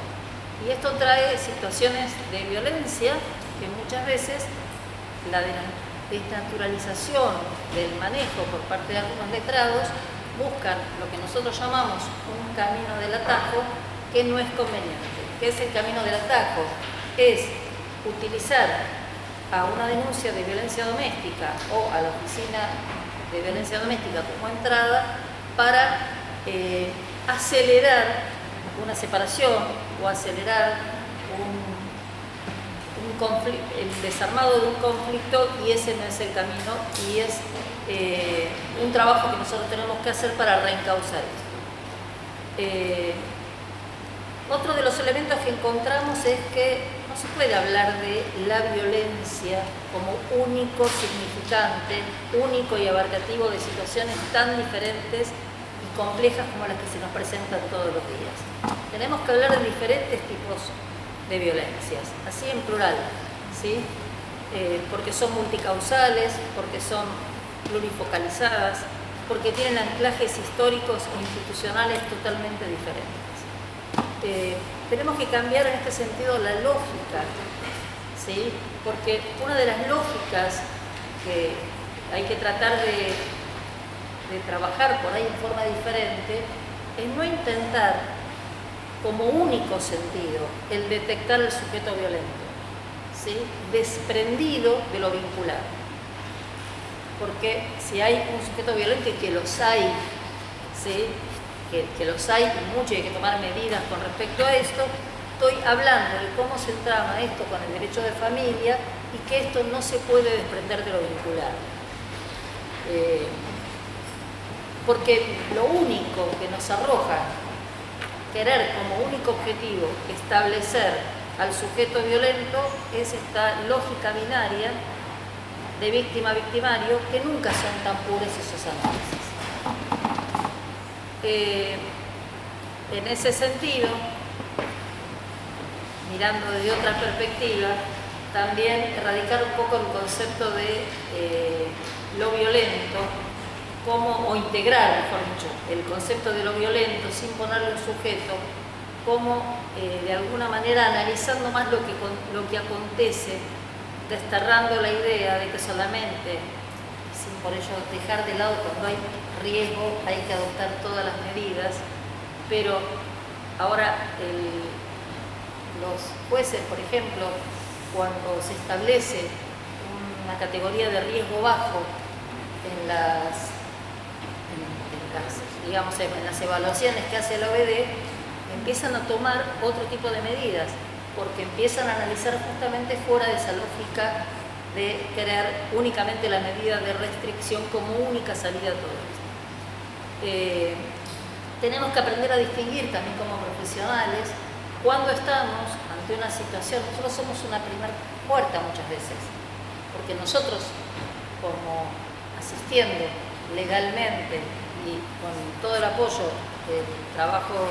Y esto trae situaciones de violencia que muchas veces la desnaturalización del manejo por parte de algunos letrados buscan lo que nosotros llamamos un camino del atajo que no es conveniente. ¿Qué es el camino del atajo? Es utilizar a una denuncia de violencia doméstica o a la oficina de violencia doméstica como entrada para acelerar una separación o acelerar el desarmado de un conflicto, y ese no es el camino, y es un trabajo que nosotros tenemos que hacer para reencauzar esto. Otro de los elementos que encontramos es que no se puede hablar de la violencia como único significante, único y abarcativo de situaciones tan diferentes y complejas como las que se nos presentan todos los días. Tenemos que hablar de diferentes tipos de violencias, así en plural, ¿sí? Porque son multicausales, porque son plurifocalizadas, porque tienen anclajes históricos e institucionales totalmente diferentes. Tenemos que cambiar en este sentido la lógica, ¿sí? Porque una de las lógicas que hay que tratar de trabajar por ahí en forma diferente es no intentar como único sentido el detectar el sujeto violento, ¿sí? Desprendido de lo vincular. Porque si hay un sujeto violento, y que los hay, ¿sí? Que los hay mucho y hay que tomar medidas con respecto a esto, estoy hablando de cómo se trama esto con el derecho de familia y que esto no se puede desprender de lo vincular. Porque lo único que nos arroja querer como único objetivo establecer al sujeto violento es esta lógica binaria de víctima-victimario, que nunca son tan puros esos análisis. En ese sentido, mirando desde otra perspectiva, también erradicar un poco el concepto de lo violento, o integrar, mejor dicho, el concepto de lo violento sin ponerle un sujeto, como de alguna manera analizando más lo que acontece, desterrando la idea de que solamente, sin por ello dejar de lado cuando hay riesgo, hay que adoptar todas las medidas, pero ahora los jueces, por ejemplo, cuando se establece una categoría de riesgo bajo en las evaluaciones que hace la OBD, empiezan a tomar otro tipo de medidas, porque empiezan a analizar justamente fuera de esa lógica de querer únicamente la medida de restricción como única salida a todo esto. Tenemos que aprender a distinguir también como profesionales cuando estamos ante una situación. Nosotros somos una primera puerta muchas veces, porque nosotros, como asistiendo legalmente y con todo el apoyo del trabajo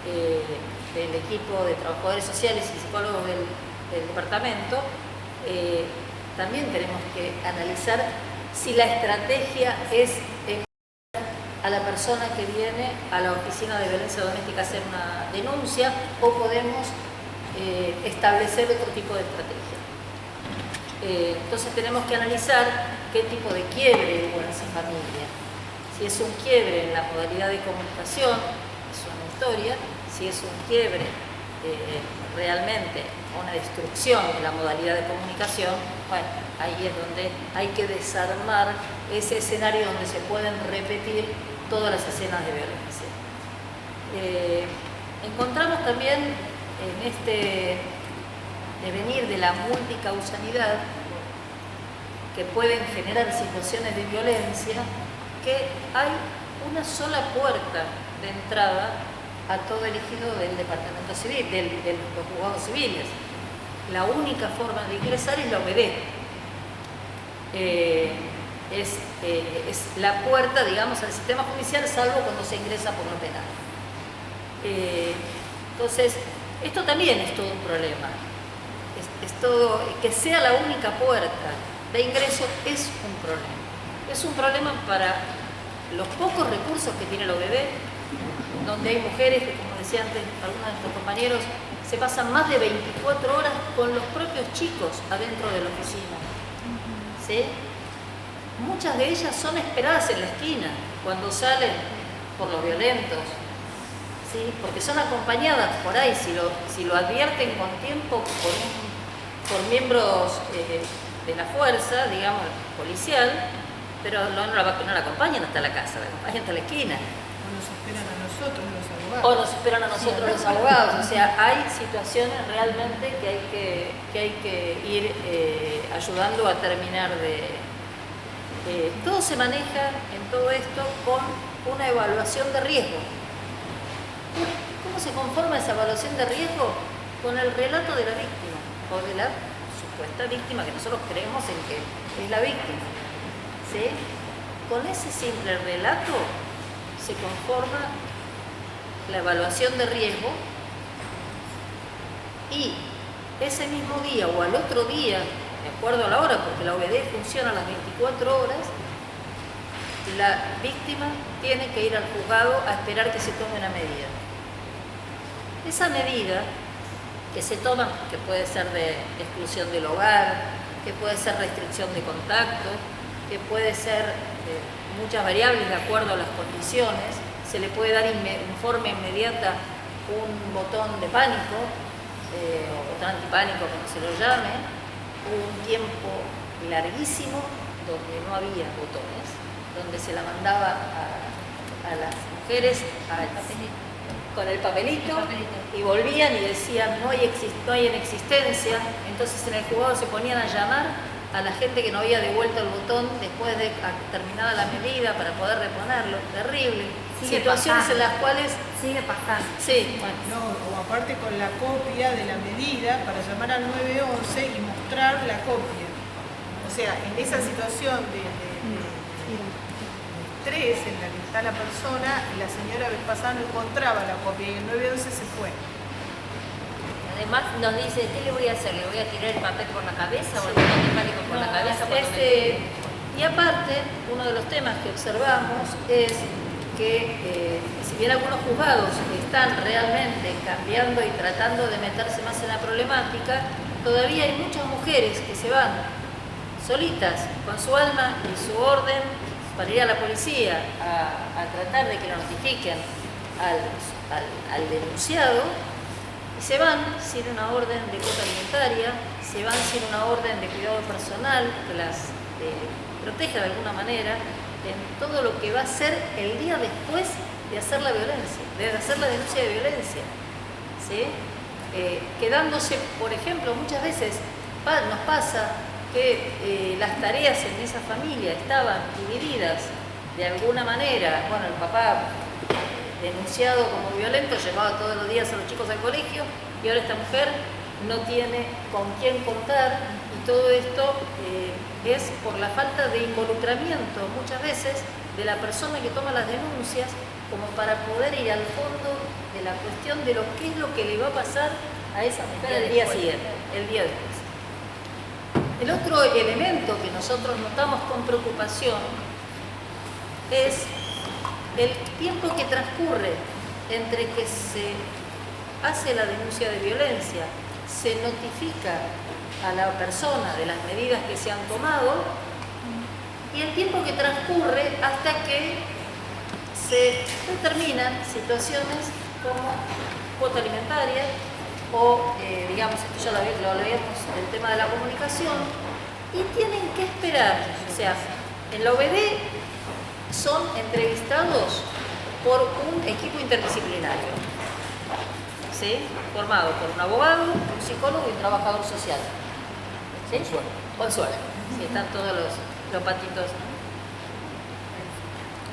del equipo de trabajadores sociales y psicólogos del departamento, también tenemos que analizar si la estrategia es a la persona que viene a la oficina de violencia doméstica a hacer una denuncia, o podemos establecer otro tipo de estrategia. Entonces tenemos que analizar qué tipo de quiebre hubo en esa familia. Si es un quiebre en la modalidad de comunicación, es una historia. Si es un quiebre realmente, una destrucción de la modalidad de comunicación, bueno, ahí es donde hay que desarmar ese escenario donde se pueden repetir todas las escenas de violencia. Encontramos también en este devenir de la multicausalidad que pueden generar situaciones de violencia, que hay una sola puerta de entrada a todo elegido del departamento civil, de los juzgados civiles. La única forma de ingresar es la OBD. Es la puerta, digamos, al sistema judicial, salvo cuando se ingresa por lo penal. Entonces, esto también es todo un problema. Es todo, que sea la única puerta de ingreso es un problema. Es un problema para los pocos recursos que tiene la OBD, donde hay mujeres que, como decía antes algunos de nuestros compañeros, se pasan más de 24 horas con los propios chicos adentro de la oficina. ¿Sí? Muchas de ellas son esperadas en la esquina cuando salen por los violentos, ¿sí? Porque son acompañadas por ahí, si lo advierten con tiempo por miembros de la fuerza, digamos, policial, pero no la acompañan hasta la casa, la acompañan hasta la esquina. O nos esperan a nosotros los abogados. O nos esperan a nosotros los abogados. O sea, hay situaciones realmente que hay que ir ayudando a terminar de... todo se maneja en todo esto con una evaluación de riesgo. ¿Cómo ¿cómo se conforma esa evaluación de riesgo? Con el relato de la víctima o de la supuesta víctima que nosotros creemos en que es la víctima. ¿Sí? Con ese simple relato se conforma la evaluación de riesgo y ese mismo día o al otro día, de acuerdo a la hora, porque la OBD funciona a las 24 horas, la víctima tiene que ir al juzgado a esperar que se tome una medida. Esa medida que se toma, que puede ser de exclusión del hogar, que puede ser restricción de contacto, que puede ser muchas variables de acuerdo a las condiciones, se le puede dar en forma inmediata un botón de pánico, o botón antipánico como se lo llame. Hubo un tiempo larguísimo donde no había botones, donde se la mandaba a las mujeres con el papelito y volvían y decían no hay en existencia. Entonces en el juzgado se ponían a llamar a la gente que no había devuelto el botón después de terminada la medida para poder reponerlo. Terrible. Situaciones en las cuales sigue pasando. Sí, bueno. No, o aparte con la copia de la medida para llamar al 911 y mostrar la copia. O sea, en esa situación de estrés en la que está la persona, la señora vez pasada no encontraba la copia y el 911 se fue. Además nos dice, ¿qué le voy a hacer? ¿Le voy a tirar el papel por la cabeza o el botón de pánico por la cabeza? Y aparte, uno de los temas que observamos es que si bien algunos juzgados están realmente cambiando y tratando de meterse más en la problemática, todavía hay muchas mujeres que se van solitas con su alma y su orden para ir a la policía a tratar de que lo notifiquen al denunciado, y se van sin una orden de cuota alimentaria, se van sin una orden de cuidado personal que las proteja de alguna manera en todo lo que va a ser el día después de hacer la violencia, de hacer la denuncia de violencia, ¿sí? Quedándose, por ejemplo, muchas veces nos pasa que las tareas en esa familia estaban divididas de alguna manera. Bueno, el papá denunciado como violento llevaba todos los días a los chicos al colegio y ahora esta mujer no tiene con quién contar, y todo esto es por la falta de involucramiento muchas veces de la persona que toma las denuncias, como para poder ir al fondo de la cuestión de qué es lo que le va a pasar a esa mujer el día siguiente, el día después. El otro elemento que nosotros notamos con preocupación es el tiempo que transcurre entre que se hace la denuncia de violencia, se notifica a la persona de las medidas que se han tomado, y el tiempo que transcurre hasta que se determinan situaciones como cuota alimentaria o, digamos, esto ya lo habíamos, el tema de la comunicación, y tienen que esperar. O sea, en la OBD son entrevistados por un equipo interdisciplinario, ¿sí? Formado por un abogado, un psicólogo y un trabajador social. ¿Sí? Consuelo. Sí, están todos los patitos.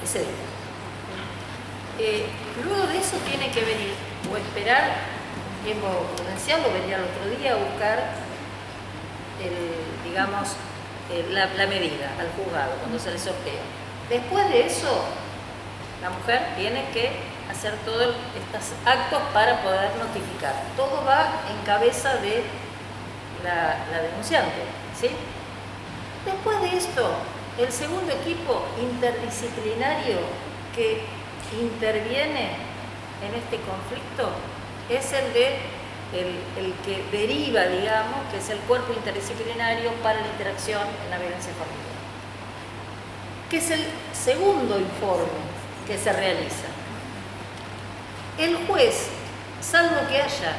Ese día. Luego de eso tiene que venir o esperar tiempo prudencial o venir al otro día a buscar la medida al juzgado cuando se le sortea. Después de eso, la mujer tiene que hacer todos estos actos para poder notificar. Todo va en cabeza de la denunciante, ¿sí? Después de esto, el segundo equipo interdisciplinario que interviene en este conflicto es el que deriva, digamos, que es el cuerpo interdisciplinario para la interacción en la violencia familiar, que es el segundo informe que se realiza. El juez, salvo que haya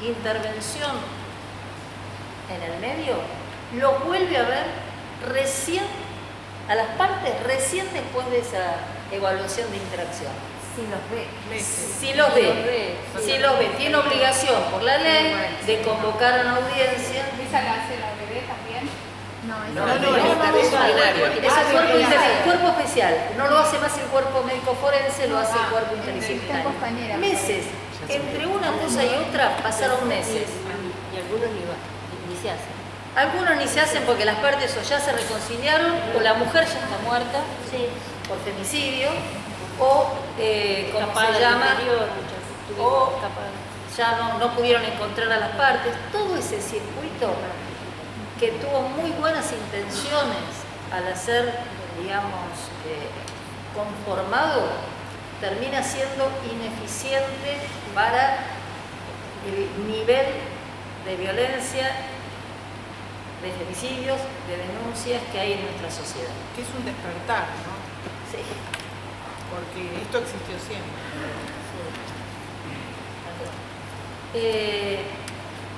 intervención en el medio, lo vuelve a ver recién, a las partes, recién después de esa evaluación de interacción. Si los ve. Si los ve. Tiene obligación por la ley de convocar a una audiencia. ¿Esa la hace la OBD también? Es el cuerpo especial. No lo hace más el cuerpo médico forense, lo hace el cuerpo interdisciplinario. Meses. Entre una cosa y otra pasaron meses. Y algunos ni se hacen. Algunos ni se hacen porque las partes o ya se reconciliaron o la mujer ya está muerta Sí. por femicidio o, ¿cómo Escapada se del llama? interior, muchas O escapadas. ya no pudieron encontrar a las partes. Todo ese circuito que tuvo muy buenas intenciones al ser, digamos, conformado, termina siendo ineficiente para el nivel de violencia, de femicidios, de denuncias que hay en nuestra sociedad. Que es un despertar, ¿no? Sí. Porque esto existió siempre.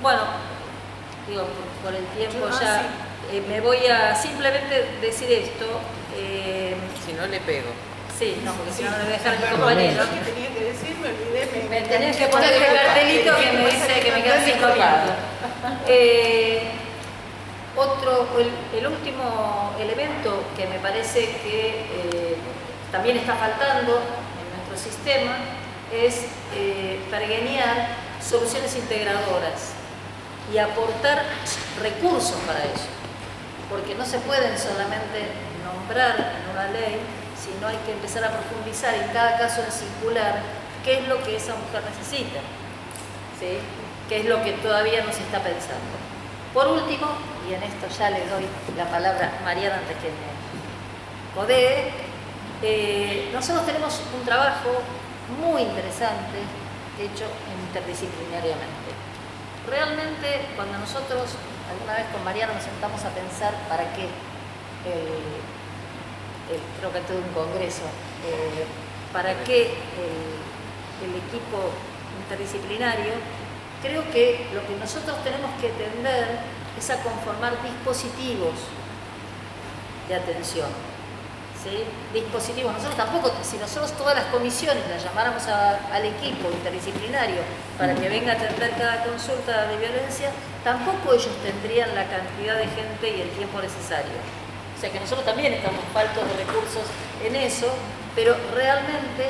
Bueno, digo, por el tiempo Ah, ya me voy a simplemente decir esto. Si no le pego. Sí, no, porque si no, no le voy a dejar a mi Perdón, compañero. lo que tenía que decir, me olvidé. Me tenés que poner el cartelito que me dice que me quedan 5 minutos. El último elemento que me parece que también está faltando en nuestro sistema es pergeñar soluciones integradoras y aportar recursos para eso, porque no se pueden solamente nombrar en una ley, sino hay que empezar a profundizar en cada caso en singular qué es lo que esa mujer necesita, ¿sí? Qué es lo que todavía no se está pensando. Por último, y en esto ya le doy la palabra a Mariana antes que me codee, nosotros tenemos un trabajo muy interesante hecho interdisciplinariamente. Realmente, cuando nosotros alguna vez con Mariana nos sentamos a pensar para qué, creo que todo un congreso, para qué el equipo interdisciplinario, creo que lo que nosotros tenemos que tender es a conformar dispositivos de atención. ¿Sí? Dispositivos. Nosotros tampoco, si nosotros todas las comisiones las llamáramos al equipo interdisciplinario para que venga a atender cada consulta de violencia, tampoco ellos tendrían la cantidad de gente y el tiempo necesario. O sea que nosotros también estamos faltos de recursos en eso, pero realmente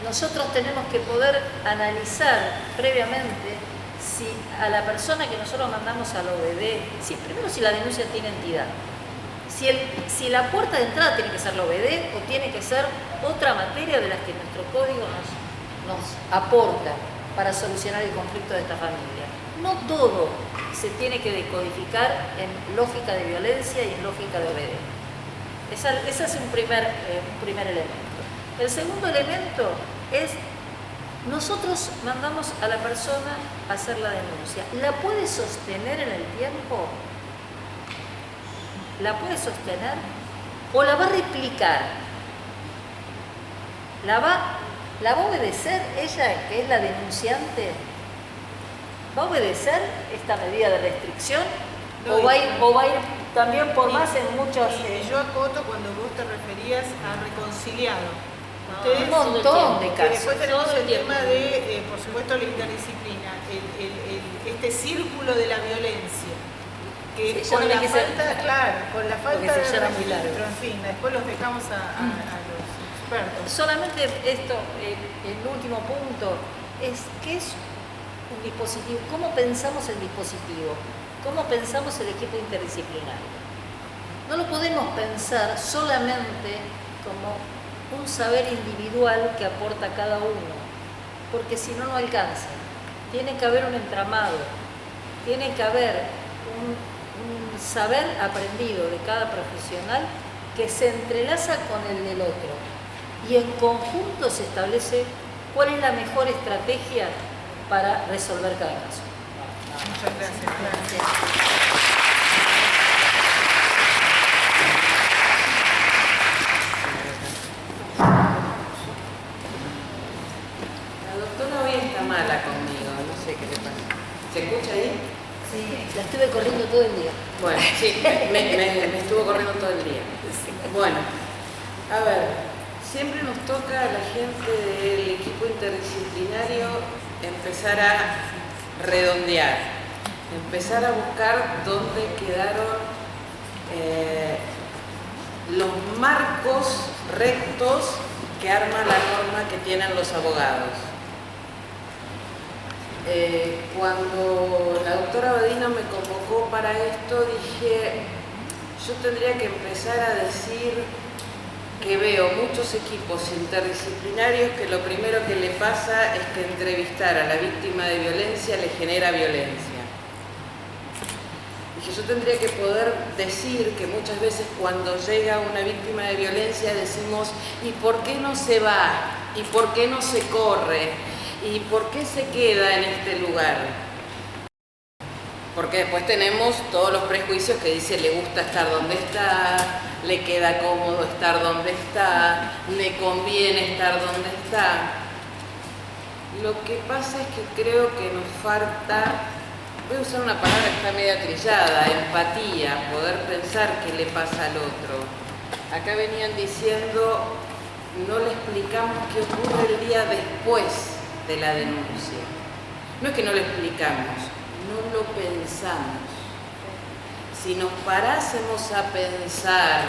nosotros tenemos que poder analizar previamente si a la persona que nosotros mandamos al OBD, primero si la denuncia tiene entidad, si la puerta de entrada tiene que ser la OBD o tiene que ser otra materia de las que nuestro código nos aporta para solucionar el conflicto de esta familia. No todo se tiene que decodificar en lógica de violencia y en lógica de OBD. Ese es un primer elemento. El segundo elemento es, nosotros mandamos a la persona a hacer la denuncia. ¿La puede sostener en el tiempo? ¿La puede sostener? ¿O la va a replicar? ¿La va a obedecer ella, que es la denunciante? ¿Va a obedecer esta medida de restricción? ¿O va a ir también por más en muchos... Yo acoto cuando vos te referías a reconciliado. Un montón de que casos. después tenemos todo el el tiempo. tema de, por supuesto, la interdisciplina, este círculo de la violencia. Que Sí, ya con no la hay que ser- falta, claro, con la falta porque de se llama muy largo. registro, en fin, después los dejamos a los expertos. Solamente esto, el último punto, es ¿qué es un dispositivo? ¿Cómo pensamos el dispositivo? ¿Cómo pensamos el equipo interdisciplinario? No lo podemos pensar solamente como un saber individual que aporta cada uno, porque si no, no alcanza. Tiene que haber un entramado, tiene que haber un saber aprendido de cada profesional que se entrelaza con el del otro y en conjunto se establece cuál es la mejor estrategia para resolver cada caso. Muchas gracias. La doctora hoy está mala conmigo, no sé qué le pasa. ¿Se escucha ahí? Sí, la estuve corriendo todo el día. Bueno, sí, me estuvo corriendo todo el día. Bueno, a ver, siempre nos toca a la gente del equipo interdisciplinario empezar a redondear, empezar a buscar dónde quedaron los marcos rectos que arma la norma que tienen los abogados. Cuando la doctora Badino me convocó para esto, dije, yo tendría que empezar a decir que veo muchos equipos interdisciplinarios que lo primero que le pasa es que entrevistar a la víctima de violencia le genera violencia. Dije, yo tendría que poder decir que muchas veces cuando llega una víctima de violencia decimos, ¿y por qué no se va? ¿Y por qué no se corre? ¿Y por qué se queda en este lugar? Porque después tenemos todos los prejuicios que dice le gusta estar donde está, le queda cómodo estar donde está, le conviene estar donde está. Lo que pasa es que creo que nos falta, voy a usar una palabra que está media trillada, empatía, poder pensar qué le pasa al otro. Acá venían diciendo, no le explicamos qué ocurre el día después de la denuncia. No es que no lo explicamos, no lo pensamos. Si nos parásemos a pensar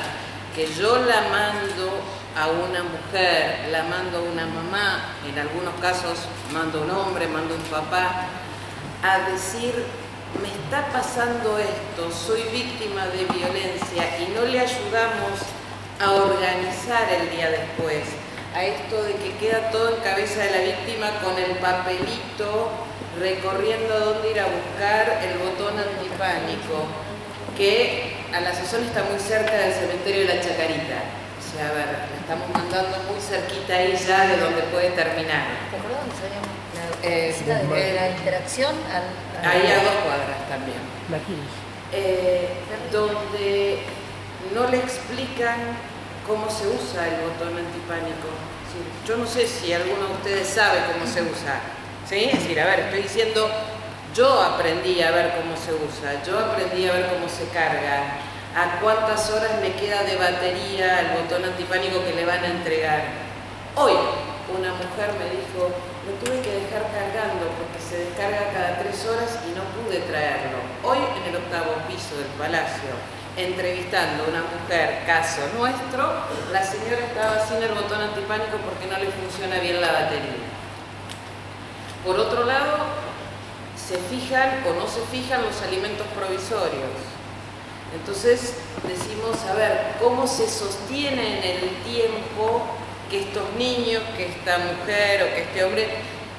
que yo la mando a una mujer, la mando a una mamá, en algunos casos mando a un hombre, mando a un papá, a decir, me está pasando esto, soy víctima de violencia y no le ayudamos a organizar el día después, a esto de que queda todo en cabeza de la víctima con el papelito recorriendo a dónde ir a buscar el botón antipánico, que a la sazón está muy cerca del cementerio de la Chacarita. O sea, a ver, la estamos mandando muy cerquita ahí ya de donde puede terminar. ¿Te acuerdas dónde sería la visita de la interacción? Ahí a 2 cuadras también. Donde no le explican cómo se usa el botón antipánico. Sí, yo no sé si alguno de ustedes sabe cómo se usa. ¿Sí? Es decir, a ver, estoy diciendo, yo aprendí a ver cómo se usa, yo aprendí a ver cómo se carga, a cuántas horas le queda de batería el botón antipánico que le van a entregar. Hoy una mujer me dijo, lo tuve que dejar cargando porque se descarga cada 3 horas y no pude traerlo. Hoy en el 8º piso del Palacio, entrevistando a una mujer, caso nuestro, la señora estaba sin el botón antipánico porque no le funciona bien la batería. Por otro lado, se fijan o no se fijan los alimentos provisorios. Entonces decimos, a ver, ¿cómo se sostiene en el tiempo que estos niños, que esta mujer o que este hombre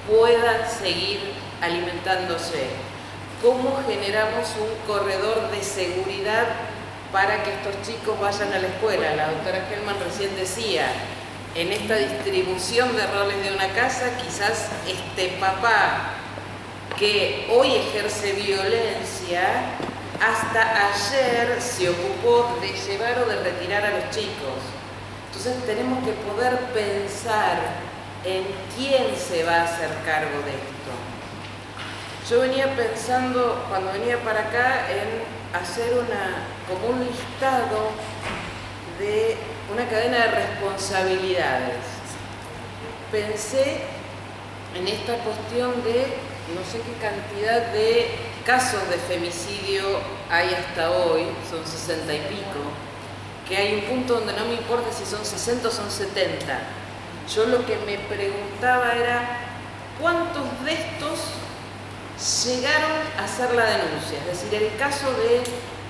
puedan seguir alimentándose? ¿Cómo generamos un corredor de seguridad para que estos chicos vayan a la escuela? La doctora Hellman recién decía, en esta distribución de roles de una casa, quizás este papá que hoy ejerce violencia, hasta ayer se ocupó de llevar o de retirar a los chicos. Entonces tenemos que poder pensar en quién se va a hacer cargo de esto. Yo venía pensando, cuando venía para acá, en hacer como un listado de una cadena de responsabilidades. Pensé en esta cuestión de no sé qué cantidad de casos de femicidio hay hasta hoy, son 60 y pico, que hay un punto donde no me importa si son 60 o son 70. Yo lo que me preguntaba era, ¿cuántos de estos llegaron a hacer la denuncia? Es decir, el caso de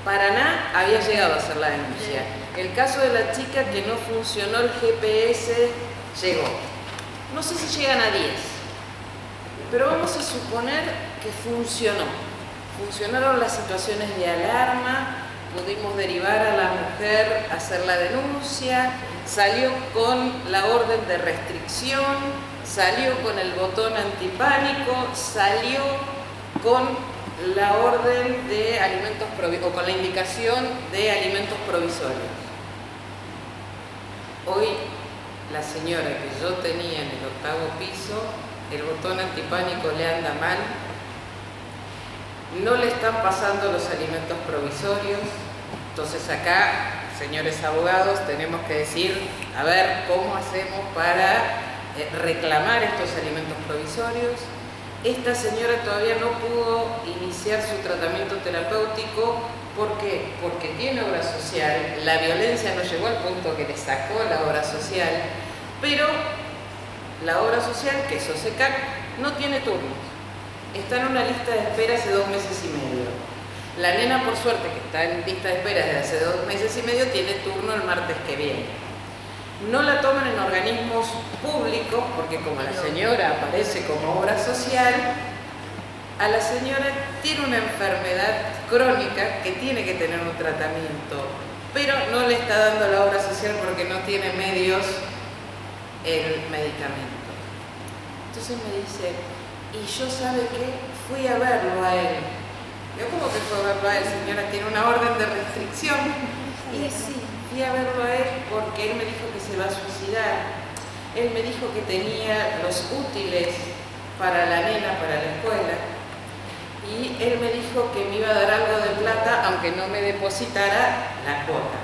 Paraná había llegado a hacer la denuncia. El caso de la chica que no funcionó el GPS llegó. No sé si llegan a 10, pero vamos a suponer que funcionó. Funcionaron las situaciones de alarma, pudimos derivar a la mujer a hacer la denuncia, salió con la orden de restricción, salió con el botón antipánico, salió con la orden de alimentos o con la indicación de alimentos provisorios. Hoy la señora que yo tenía en el 8º piso, el botón antipánico le anda mal, no le están pasando los alimentos provisorios. Entonces acá, señores abogados, tenemos que decir, a ver, ¿cómo hacemos para reclamar estos alimentos provisorios? Esta señora todavía no pudo iniciar su tratamiento terapéutico. ¿Por qué? Porque tiene obra social, la violencia no llegó al punto que le sacó la obra social, pero la obra social, que es OSECAC, no tiene turnos. está en una lista de espera hace 2 meses y medio. La nena, por suerte, que está en lista de espera desde hace 2 meses y medio, tiene turno el martes que viene. No la toman en organismos públicos, porque como la señora aparece como obra social, a la señora tiene una enfermedad crónica que tiene que tener un tratamiento, pero no le está dando la obra social porque no tiene medios el medicamento. Entonces me dice, y yo, ¿sabe qué? Fui a verlo a él. Yo, ¿cómo que fue a verlo a él, señora? Tiene una orden de restricción. Y sí, fui a verlo a él porque él me dijo que se va a suicidar. Él me dijo que tenía los útiles para la nena, para la escuela. Y él me dijo que me iba a dar algo de plata, aunque no me depositara la cuota.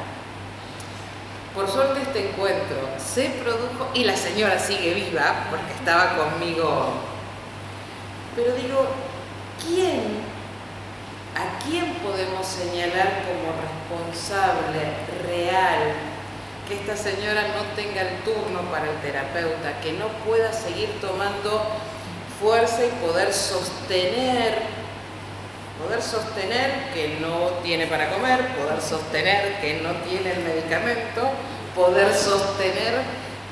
Por suerte este encuentro se produjo y la señora sigue viva porque estaba conmigo. Pero digo, ¿a quién podemos señalar como responsable real que esta señora no tenga el turno para el terapeuta, que no pueda seguir tomando fuerza y poder sostener que no tiene para comer, poder sostener que no tiene el medicamento, poder sostener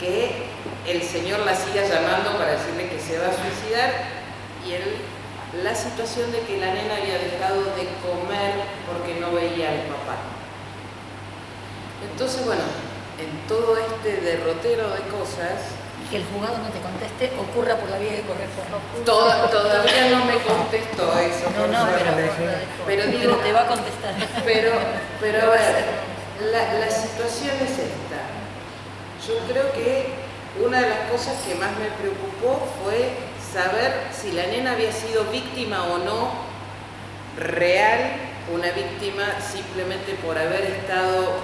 que el señor la siga llamando para decirle que se va a suicidar y la situación de que la nena había dejado de comer porque no veía al papá. Entonces, bueno, en todo este derrotero de cosas, Que el juzgado no te conteste, ocurra por la vía de correr por los todavía no me contestó eso. Pero digo, te va a contestar. Pero a ver, la situación es esta. Yo creo que una de las cosas que más me preocupó fue saber si la nena había sido víctima o no real, una víctima simplemente por haber estado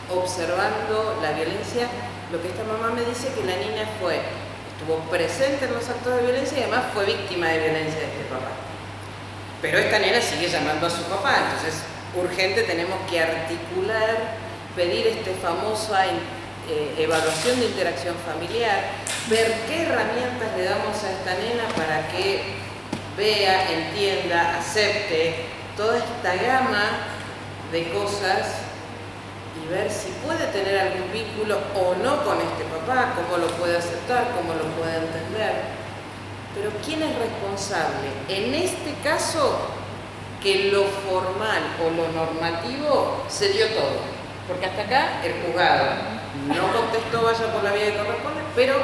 observando la violencia. Lo que esta mamá me dice que la niña estuvo presente en los actos de violencia y además fue víctima de violencia de este papá. Pero esta nena sigue llamando a su papá, entonces urgente tenemos que articular, pedir esta famosa evaluación de interacción familiar, ver qué herramientas le damos a esta nena para que vea, entienda, acepte toda esta gama de cosas y ver si puede tener algún vínculo o no con este papá, cómo lo puede aceptar, cómo lo puede entender. Pero ¿quién es responsable? En este caso, que lo formal o lo normativo se dio todo, porque hasta acá el juzgado no contestó, vaya por la vía que corresponde, pero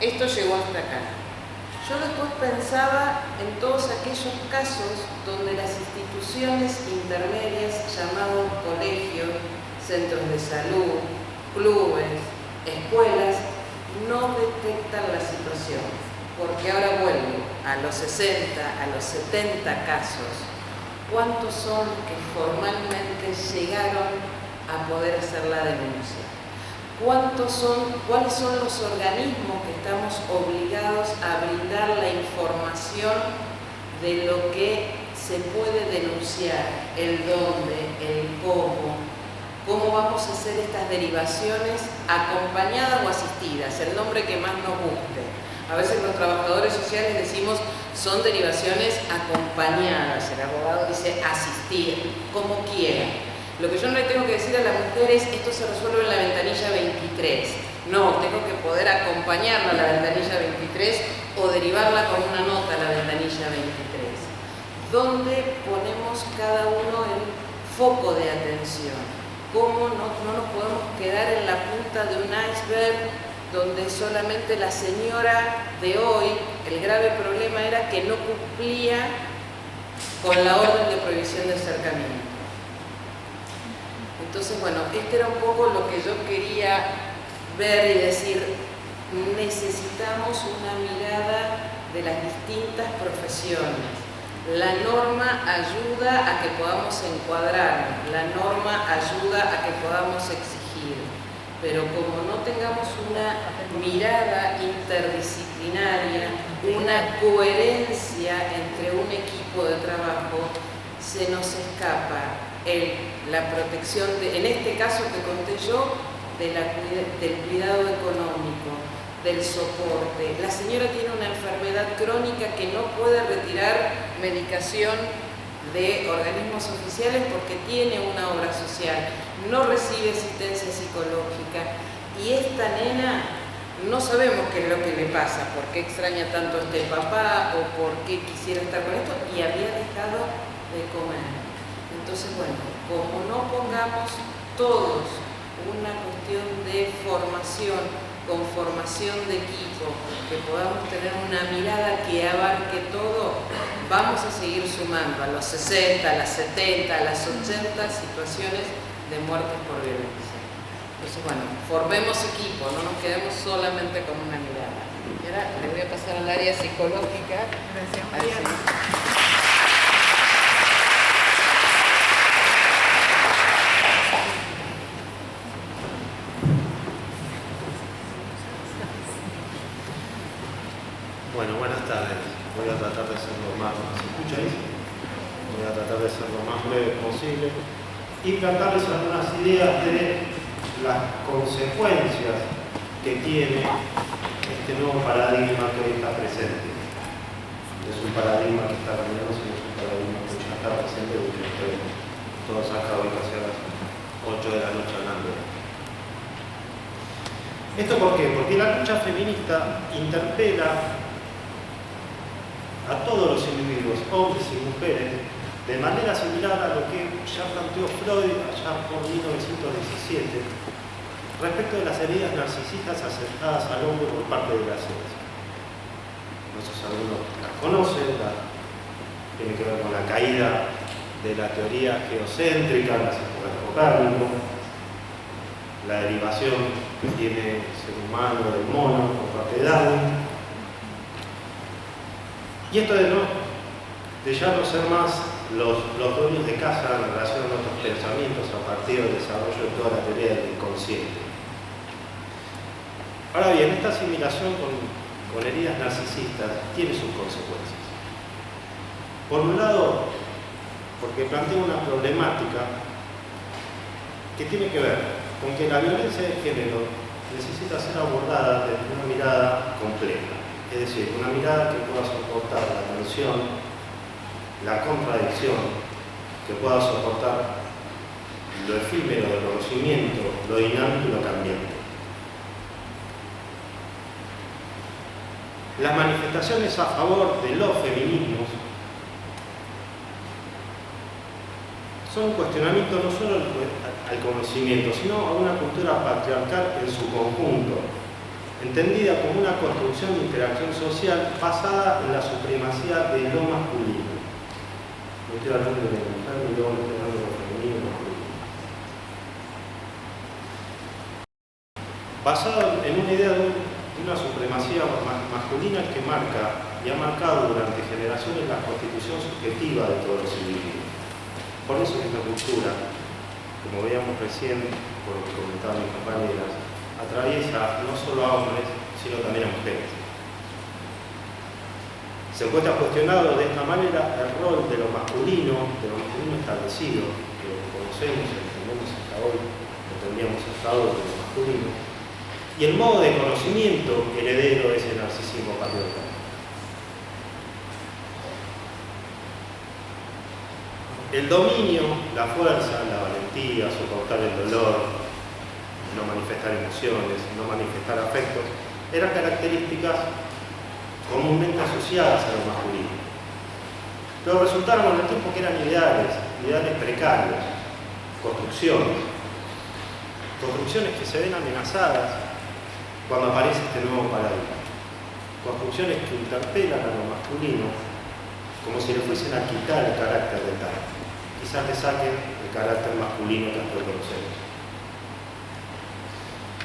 esto llegó hasta acá. Yo después pensaba en todos aquellos casos donde las instituciones intermedias, llamados colegios, centros de salud, clubes, escuelas, no detectan la situación. Porque ahora vuelvo a los 60, a los 70 casos. ¿Cuántos son los que formalmente llegaron a poder hacer la denuncia? ¿Cuáles son los organismos que estamos obligados a brindar la información de lo que se puede denunciar? El dónde, el cómo. ¿Cómo vamos a hacer estas derivaciones acompañadas o asistidas? El nombre que más nos guste. A veces los trabajadores sociales decimos son derivaciones acompañadas. El abogado dice asistir, como quiera. Lo que yo no le tengo que decir a la mujer es esto se resuelve en la ventanilla 23. No, tengo que poder acompañarla a la ventanilla 23 o derivarla con una nota a la ventanilla 23. Donde ponemos cada uno el foco de atención. ¿Cómo no nos podemos quedar en la punta de un iceberg donde solamente la señora de hoy, el grave problema era que no cumplía con la orden de prohibición de acercamiento? Entonces, bueno, este era un poco lo que yo quería ver y decir, necesitamos una mirada de las distintas profesiones. La norma ayuda a que podamos encuadrar, la norma ayuda a que podamos exigir, pero como no tengamos una mirada interdisciplinaria, una coherencia entre un equipo de trabajo, se nos escapa la protección, en este caso que conté yo, del cuidado económico, del soporte. La señora tiene una enfermedad crónica que no puede retirar medicación de organismos oficiales porque tiene una obra social, no recibe asistencia psicológica y esta nena no sabemos qué es lo que le pasa, por qué extraña tanto a este papá o por qué quisiera estar con esto y había dejado de comer. Entonces, bueno, como no pongamos todos una cuestión de formación, con formación de equipo, que podamos tener una mirada que abarque todo, vamos a seguir sumando a los 60, a las 70, a las 80 situaciones de muertes por violencia. Entonces, bueno, formemos equipo, no nos quedemos solamente con una mirada. Y ahora le voy a pasar al área psicológica. Gracias, Mariana. Bueno, buenas tardes. Voy a tratar de ser lo más, ¿se escucha ahí? Voy a tratar de ser lo más breve posible y plantearles algunas ideas de las consecuencias que tiene este nuevo paradigma que hoy está presente. Es un paradigma que está cambiando, sino es un paradigma que ya está presente porque todos acá hoy casi a las 8 de la noche hablando. ¿Esto por qué? Porque la lucha feminista interpela a todos los individuos, hombres y mujeres, de manera similar a lo que ya planteó Freud allá por 1917, respecto de las heridas narcisistas aceptadas al hombre por parte de la ciencia. No sé si algunos las conocen, tiene que ver con la caída de la teoría geocéntrica, las épocas de Copérnico, la derivación que tiene el ser humano del mono por parte de Darwin. Y esto de ya no ser más los dueños de casa en relación a nuestros pensamientos a partir del desarrollo de toda la teoría del inconsciente. Ahora bien, esta asimilación con heridas narcisistas tiene sus consecuencias. Por un lado, porque plantea una problemática que tiene que ver con que la violencia de género necesita ser abordada desde una mirada compleja. Es decir, una mirada que pueda soportar la tensión, la contradicción, que pueda soportar lo efímero del conocimiento, lo dinámico y lo cambiante. Las manifestaciones a favor de los feminismos son un cuestionamiento no solo al conocimiento, sino a una cultura patriarcal en su conjunto, entendida como una construcción de interacción social basada en la supremacía de lo masculino. No estoy hablando de la mujer, ni luego no estoy hablando de lo femenino y masculino. Basado en una idea de una supremacía masculina que marca y ha marcado durante generaciones la constitución subjetiva de todos los individuos. Por eso esta cultura, como veíamos recién, por lo que comentaban mis compañeras, atraviesa no solo a hombres, sino también a mujeres. Se encuentra cuestionado de esta manera el rol de lo masculino establecido, que conocemos, entendemos hasta hoy, entendíamos hasta hoy de lo masculino, y el modo de conocimiento heredero de ese narcisismo patriarcal. El dominio, la fuerza, la valentía, soportar el dolor, no manifestar emociones, no manifestar afectos, eran características comúnmente asociadas a lo masculino. Pero resultaron con el tiempo que eran ideales precarios, construcciones que se ven amenazadas cuando aparece este nuevo paradigma. Construcciones que interpelan a lo masculino como si le fuesen a quitar el carácter de tal. Quizás le saquen el carácter masculino que hasta hoy conocemos.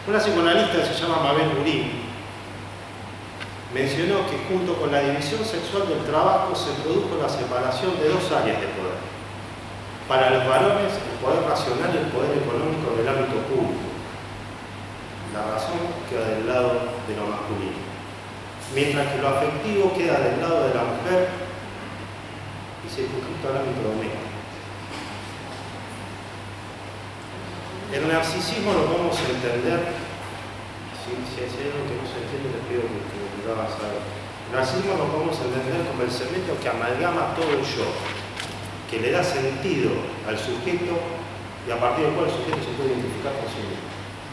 Una psicoanalista que se llama Mabel Burin mencionó que junto con la división sexual del trabajo se produjo la separación de dos áreas de poder. Para los varones, el poder racional y el poder económico del ámbito público. La razón queda del lado de lo masculino, mientras que lo afectivo queda del lado de la mujer y circunscrito al ámbito doméstico. El narcisismo lo podemos entender si hay algo que no se entiende, les pido que lo hagan saber. El narcisismo lo podemos entender como el segmento que amalgama todo el yo, que le da sentido al sujeto y a partir del cual el sujeto se puede identificar con sí mismo.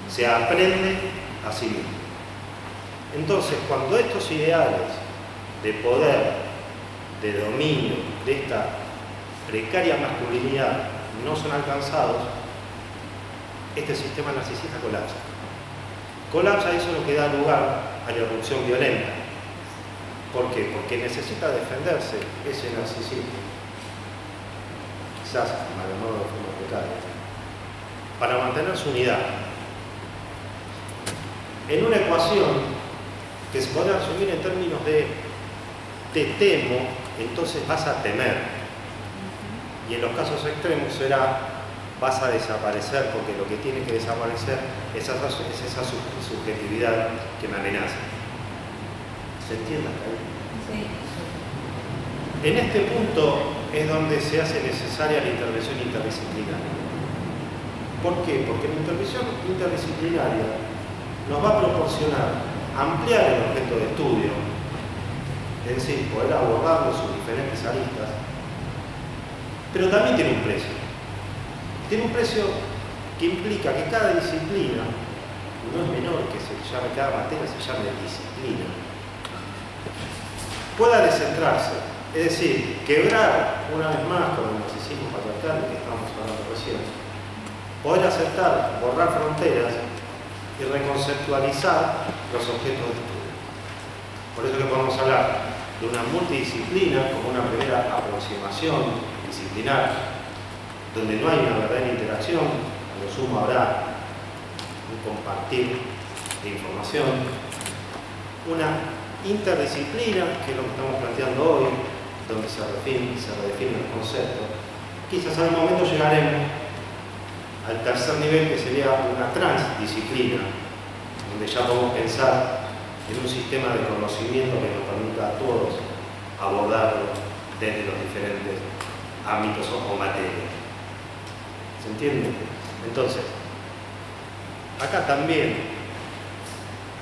Se aprende a sí mismo. Entonces, cuando estos ideales de poder, de dominio, de esta precaria masculinidad no son alcanzados, este sistema narcisista colapsa. Colapsa, eso es lo que da lugar a la erupción violenta. ¿Por qué? Porque necesita defenderse ese narcisismo, quizás malogrado de forma precaria, para mantener su unidad. En una ecuación que se puede resumir en términos de te temo, entonces vas a temer. Y en los casos extremos será vas a desaparecer, porque lo que tiene que desaparecer es esa subjetividad que me amenaza. ¿Se entiende hasta ahí? Sí. En este punto es donde se hace necesaria la intervención interdisciplinaria. ¿Por qué? Porque la intervención interdisciplinaria nos va a proporcionar ampliar el objeto de estudio, es decir, poder abordarlo en sus diferentes aristas, pero también tiene un precio. Tiene un precio que implica que cada disciplina, no es menor que cada materia se llame disciplina, pueda descentrarse, es decir, quebrar una vez más con el narcisismo patriarcal del que estamos hablando recién, poder aceptar, borrar fronteras y reconceptualizar los objetos de estudio. Por eso que podemos hablar de una multidisciplina como una primera aproximación disciplinar, donde no hay una verdadera interacción, a lo sumo habrá un compartir de información, una interdisciplina, que es lo que estamos planteando hoy, donde se redefinen los conceptos. Quizás en algún momento llegaremos al tercer nivel, que sería una transdisciplina, donde ya podemos pensar en un sistema de conocimiento que nos permita a todos abordarlo desde los diferentes ámbitos o materias. ¿Se entiende? Entonces, acá también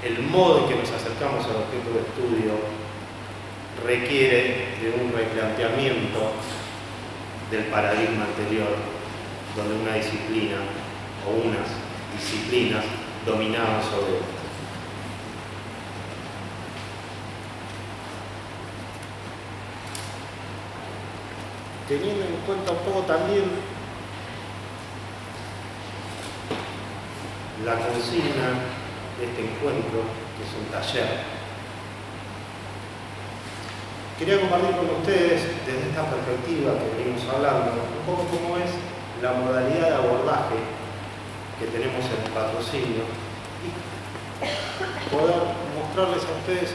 el modo en que nos acercamos al objeto de estudio requiere de un replanteamiento del paradigma anterior, donde una disciplina o unas disciplinas dominaban sobre otra. Teniendo en cuenta un poco también la consigna de este encuentro, que es un taller, quería compartir con ustedes, desde esta perspectiva que venimos hablando, un poco cómo es la modalidad de abordaje que tenemos en el patrocinio y poder mostrarles a ustedes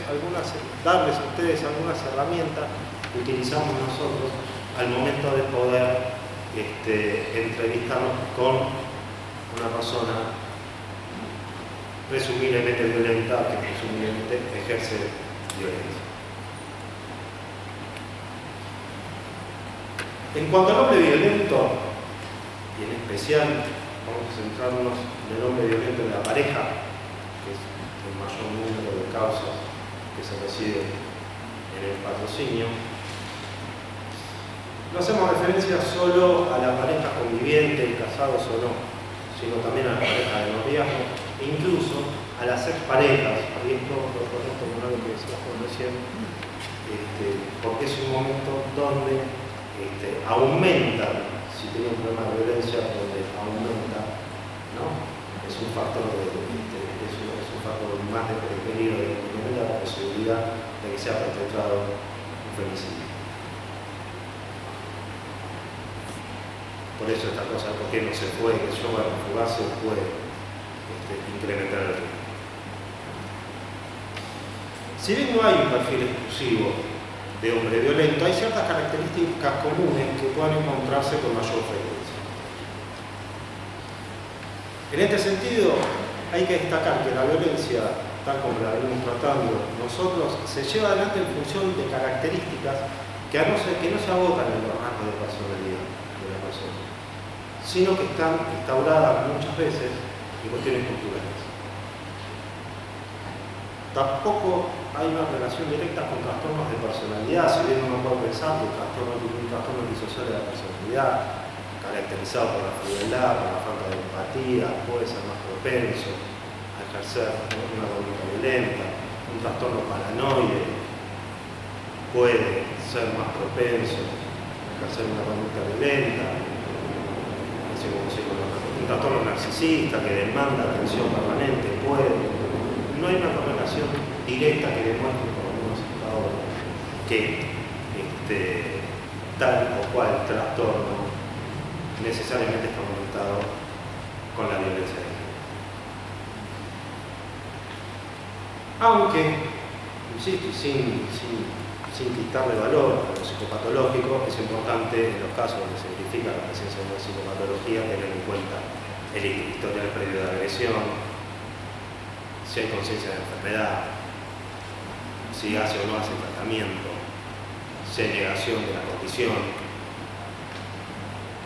darles a ustedes algunas herramientas que utilizamos nosotros al momento de poder entrevistarnos con una persona presumiblemente violenta, que presumiblemente ejerce violencia. En cuanto al hombre violento, y en especial vamos a centrarnos en el hombre violento en la pareja, que es el mayor número de causas que se reciben en el patrocinio, no hacemos referencia solo a la pareja conviviente, casados o no, sino también a la pareja de noviazgo e incluso a las exparejas, y esto lo conecto con algo que decías recién, porque es un momento donde aumenta, si tiene un problema de violencia, donde aumenta, ¿no? Es un factor más de peligro, de la posibilidad de que sea perpetrado un femicidio. Por eso esta cosa, ¿por qué no se puede? Que yo, bueno, fugarse puede incrementar el riesgo. Si bien no hay un perfil exclusivo de hombre violento, hay ciertas características comunes que pueden encontrarse con mayor frecuencia. En este sentido, hay que destacar que la violencia, tal como la venimos tratando nosotros, se lleva adelante en función de características que no se agotan en los rasgos de personalidad de la persona, sino que están instauradas muchas veces en cuestiones culturales. Tampoco hay una relación directa con trastornos de personalidad, si bien uno puede pensar que un trastorno antisocial de la personalidad, caracterizado por la frialdad, por la falta de empatía, puede ser más propenso a ejercer una conducta violenta. Un trastorno paranoide puede ser más propenso a ejercer una conducta violenta. Un trastorno narcisista que demanda atención permanente puede. No hay una correlación directa que demuestre por lo menos hasta ahora que tal o cual trastorno necesariamente está conectado con la violencia de género. Aunque, insisto, sin quitarle valor a lo psicopatológico, es importante en los casos donde se verifica la presencia de una psicopatología tener en cuenta el historial previo de agresión, si hay conciencia de enfermedad, si hace o no hace tratamiento, si hay negación de la condición,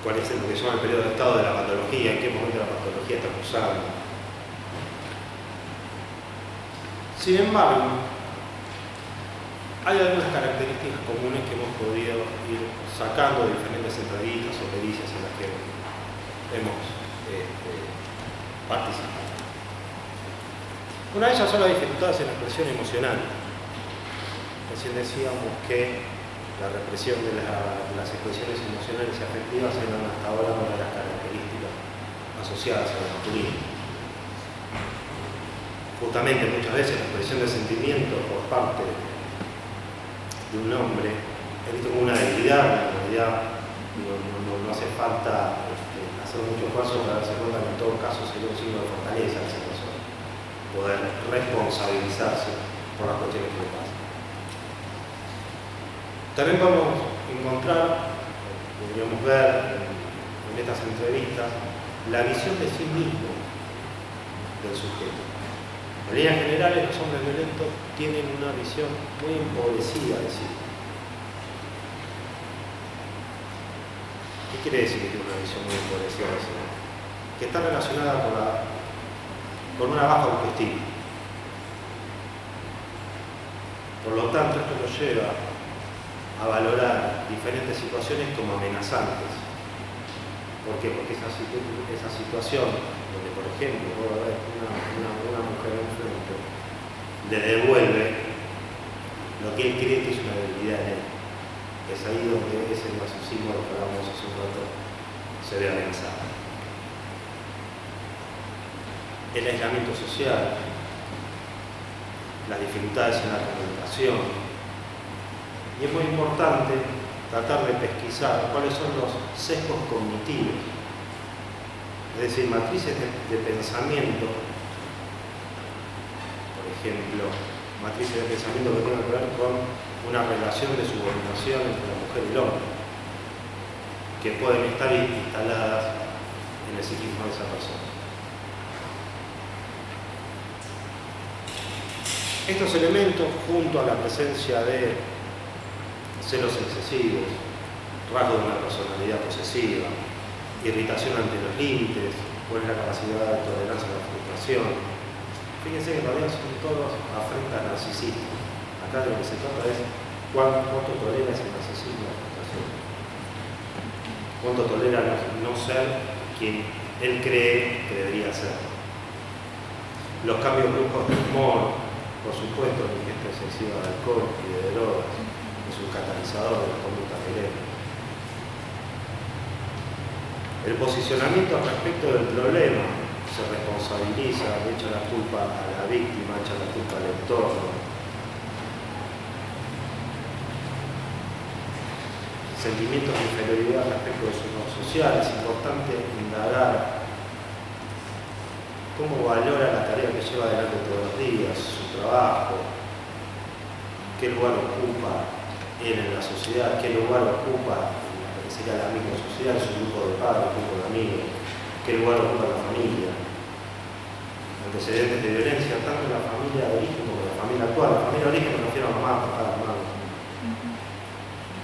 cuál es lo que se llama el periodo de estado de la patología, en qué momento la patología está cursando. Sin embargo, hay algunas características comunes que hemos podido ir sacando de diferentes entrevistas o pericias en las que hemos participado. Una de ellas son las dificultades en la expresión emocional. Recién decíamos que la represión de las expresiones emocionales y afectivas eran hasta ahora una de las características asociadas al masculino. Justamente muchas veces la expresión de sentimientos por parte de un hombre es visto como una debilidad, en realidad no hace falta hacer mucho esfuerzo para darse cuenta que en todo caso sería un signo de fortaleza de esa persona, poder responsabilizarse por las cuestiones que le pasan. También vamos a encontrar, podríamos ver en estas entrevistas, la visión de sí mismo del sujeto. En líneas generales, los hombres violentos tienen una visión muy empobrecida de sí. ¿Qué quiere decir que tiene una visión muy empobrecida de sí? Que está relacionada con una baja autoestima. Por lo tanto, esto nos lleva a valorar diferentes situaciones como amenazantes. ¿Por qué? Porque esa situación donde, por ejemplo, puede haber una mujer enfrente, le devuelve lo que él cree que es una debilidad en él. Es ahí donde ese narcisismo, lo que hablamos hace un rato, se ve amenazado. El aislamiento social, las dificultades en la comunicación. Y es muy importante tratar de pesquisar cuáles son los sesgos cognitivos, es decir, matrices de pensamiento, por ejemplo, matrices de pensamiento que tengan que ver con una relación de subordinación entre la mujer y el hombre, que pueden estar instaladas en el psiquismo de esa persona. Estos elementos, junto a la presencia de celos excesivos, rasgos de una personalidad posesiva, irritación ante los límites, cuál es la capacidad de tolerancia a la frustración. Fíjense que en realidad son todas afrentas narcisistas. Acá de lo que se trata es cuánto tolera ese narcisismo y la frustración. Cuánto tolera no ser quien él cree que debería ser. Los cambios bruscos de humor, por supuesto, la ingesta excesiva de alcohol y de drogas es un catalizador de la conducta violenta. El posicionamiento al respecto del problema se responsabiliza, echa la culpa a la víctima, echa la culpa al entorno. Sentimientos de inferioridad respecto de su rol social. Es importante indagar cómo valora la tarea que lleva adelante todos los días, su trabajo, qué lugar ocupa él en la sociedad, qué lugar ocupa en lo que sería la misma sociedad, en su grupo de padres, grupo de amigos, qué lugar ocupa la familia. Antecedentes de violencia, tanto en la familia de origen como en la familia actual. La familia de origen me refiero a mamá, papá, hermano.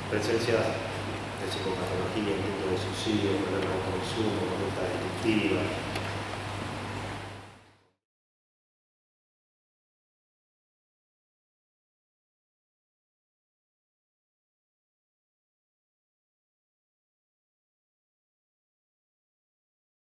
Presencias de psicopatología, intento de suicidio, problemas de consumo, conducta delictiva,